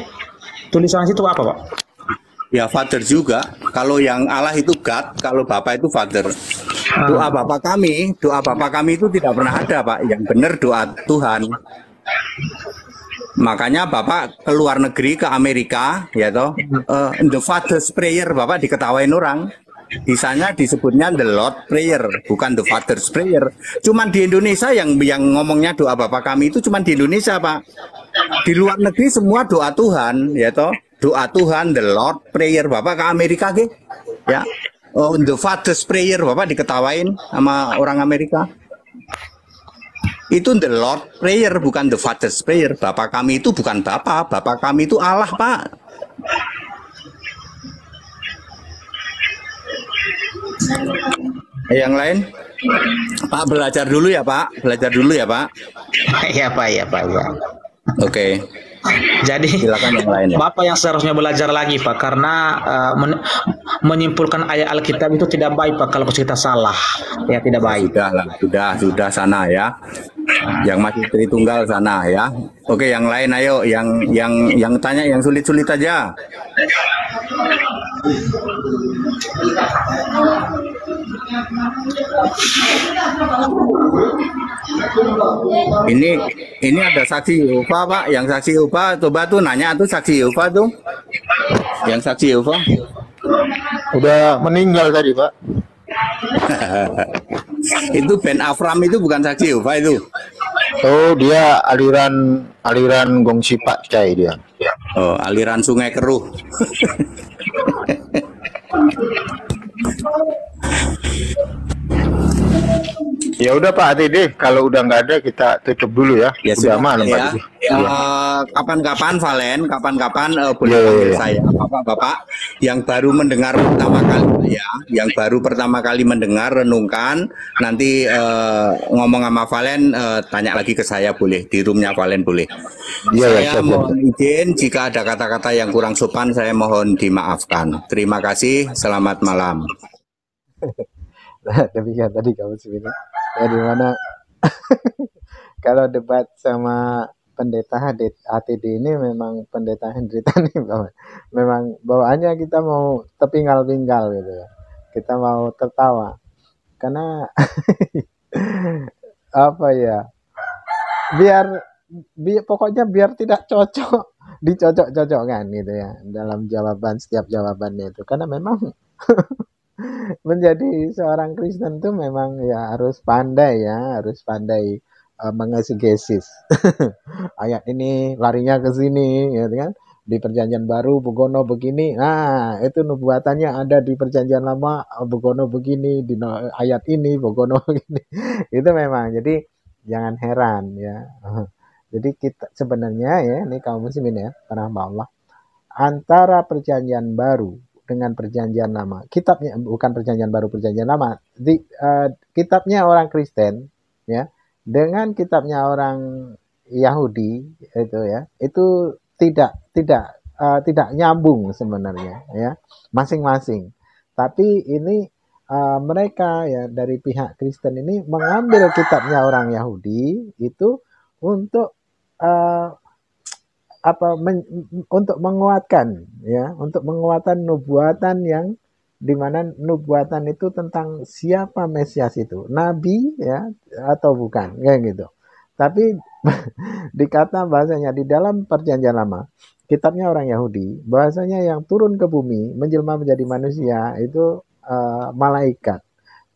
tulisan situ apa Pak? Ya Father juga. Kalau yang Allah itu God, kalau Bapak itu Father. Doa Bapak kami itu tidak pernah ada Pak. Yang benar doa Tuhan. Makanya Bapak ke luar negeri, ke Amerika, ya toh, the Father's Prayer Bapak diketawain orang. Di sana disebutnya the Lord Prayer, bukan the Father's Prayer. Cuman di Indonesia yang ngomongnya doa Bapak kami itu cuman di Indonesia Pak. Di luar negeri semua doa Tuhan, ya toh, doa Tuhan, the Lord Prayer. Bapak ke Amerika ke, ya, the Father's Prayer Bapak diketawain sama orang Amerika. Itu the Lord Prayer, bukan the Father's Prayer. Bapak kami itu bukan Bapak kami itu Allah Pak. Yang lain, Pak belajar dulu ya Pak, belajar dulu ya Pak. Iya Pak, ya. Oke. Jadi Silakan yang lain ya. Bapak yang seharusnya belajar lagi Pak, karena menyimpulkan ayat Alkitab itu tidak baik Pak kalau kita salah, ya tidak baik. Sudah lah, sudah sana ya. Yang masih Tritunggal sana ya. Oke, yang lain ayo, yang tanya yang sulit-sulit aja. Ini ada saksi Yehova Pak, yang saksi Yehova coba tuh nanya tuh saksi Yehova tuh. Yang saksi Yehova. Udah meninggal tadi Pak. Itu Ben Afram itu bukan saksi Yehova itu. Oh, dia aliran Gongsi Pak Cai dia. Oh, aliran Sungai Keruh. Ya udah Pak ATD, kalau udah nggak ada kita tutup dulu ya. Ya Udah sudah malam Pak ya. ATD. Iya. Kapan-kapan Valen, kapan-kapan boleh Iya, panggil iya. saya, Bapak-bapak yang baru mendengar pertama kali ya, yang baru pertama kali mendengar renungkan, nanti ngomong sama Valen, tanya lagi ke saya boleh, di roomnya Valen boleh. Iya, ya, Saya siap, mohon izin jika ada kata-kata yang kurang sopan, saya mohon dimaafkan. Terima kasih, selamat malam. Nah, demikian tadi kamu sebenarnya dari mana kalau debat sama pendeta ATD ini memang pendeta Hendrita nih memang bawaannya kita mau terpinggal-pinggal gitu ya, kita mau tertawa karena apa ya, pokoknya biar tidak cocok dicocok-cocokkan gitu ya dalam jawaban, setiap jawabannya itu, karena memang menjadi seorang Kristen tuh memang ya harus pandai ya, harus pandai mengesegesis. Ayat ini larinya ke sini, ya kan? Di Perjanjian Baru Begono begini, nah itu nubuatannya ada di Perjanjian Lama Begono begini, di ayat ini Begono begini. Itu memang, jadi jangan heran ya. Jadi kita sebenarnya ya, ini kaum muslimin ya, para hamba Allah, antara Perjanjian Baru dengan Perjanjian Lama, kitabnya bukan Perjanjian Baru, Perjanjian Lama, kitabnya orang Kristen ya dengan kitabnya orang Yahudi itu ya, itu tidak nyambung sebenarnya ya, masing-masing. Tapi ini mereka ya dari pihak Kristen ini mengambil kitabnya orang Yahudi itu untuk untuk menguatkan ya, untuk menguatkan nubuatan yang dimana nubuatan itu tentang siapa Mesias itu, nabi ya atau bukan, kayak gitu. Tapi dikata bahasanya di dalam Perjanjian Lama, kitabnya orang Yahudi, bahasanya yang turun ke bumi menjelma menjadi manusia itu malaikat.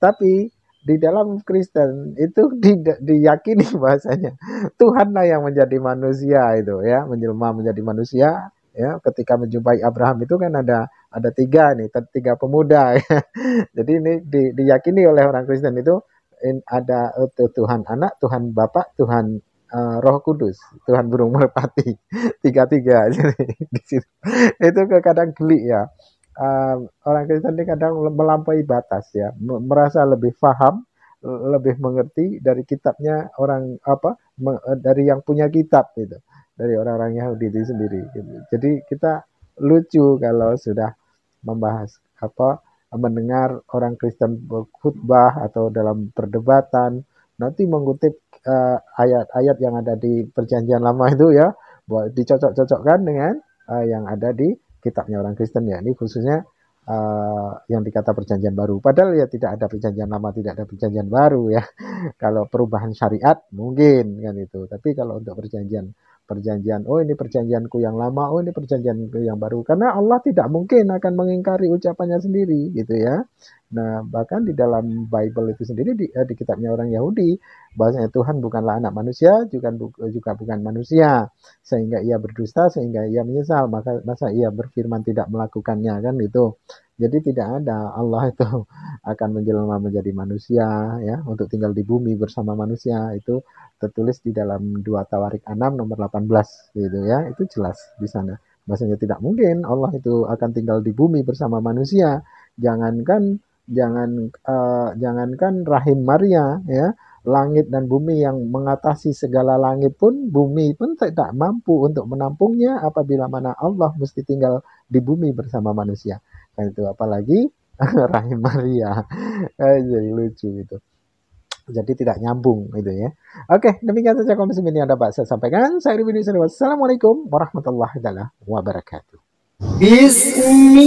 Tapi di dalam Kristen itu diyakini bahasanya Tuhanlah yang menjadi manusia itu ya, menjelma menjadi manusia ya. Ketika menjumpai Abraham itu kan ada tiga pemuda ya. Jadi ini diyakini oleh orang Kristen itu ada Tuhan Anak, Tuhan Bapa, Tuhan Roh Kudus, Tuhan burung merpati, tiga-tiga. Jadi di situ itu kadang geli ya. Orang Kristen ini kadang melampaui batas ya, merasa lebih paham, lebih mengerti dari kitabnya orang dari yang punya kitab gitu, dari orang-orang Yahudi itu sendiri gitu. Jadi kita lucu kalau sudah membahas mendengar orang Kristen berkhutbah atau dalam perdebatan nanti mengutip ayat-ayat yang ada di Perjanjian Lama itu ya, dicocok-cocokkan dengan yang ada di kitabnya orang Kristen ya. Ini khususnya yang dikata Perjanjian Baru. Padahal ya tidak ada Perjanjian Lama, tidak ada Perjanjian Baru ya. Kalau perubahan syariat mungkin kan itu. Tapi kalau untuk perjanjian, oh ini perjanjianku yang lama, oh ini perjanjianku yang baru. Karena Allah tidak mungkin akan mengingkari ucapannya sendiri gitu ya. Nah, bahkan di dalam Bible itu sendiri di kitabnya orang Yahudi, bahasanya Tuhan bukanlah anak manusia, juga bukan manusia, sehingga ia berdusta, sehingga ia menyesal, masa ia berfirman tidak melakukannya kan itu. Jadi tidak ada Allah itu akan menjelma menjadi manusia ya, untuk tinggal di bumi bersama manusia. Itu tertulis di dalam 2 Tawarik 6 nomor 18 gitu ya. Itu jelas di sana. Maksudnya tidak mungkin Allah itu akan tinggal di bumi bersama manusia. Jangankan rahim Maria ya, langit dan bumi yang mengatasi segala langit pun, bumi pun tidak mampu untuk menampungnya apabila mana Allah mesti tinggal di bumi bersama manusia. Kan itu apalagi rahim Maria. Jadi lucu itu. Jadi tidak nyambung gitu ya. Oke, demikian saja komisi ini yang dapat saya sampaikan. Saya Ribidi. Wassalamualaikum warahmatullahi wabarakatuh. Bismillah.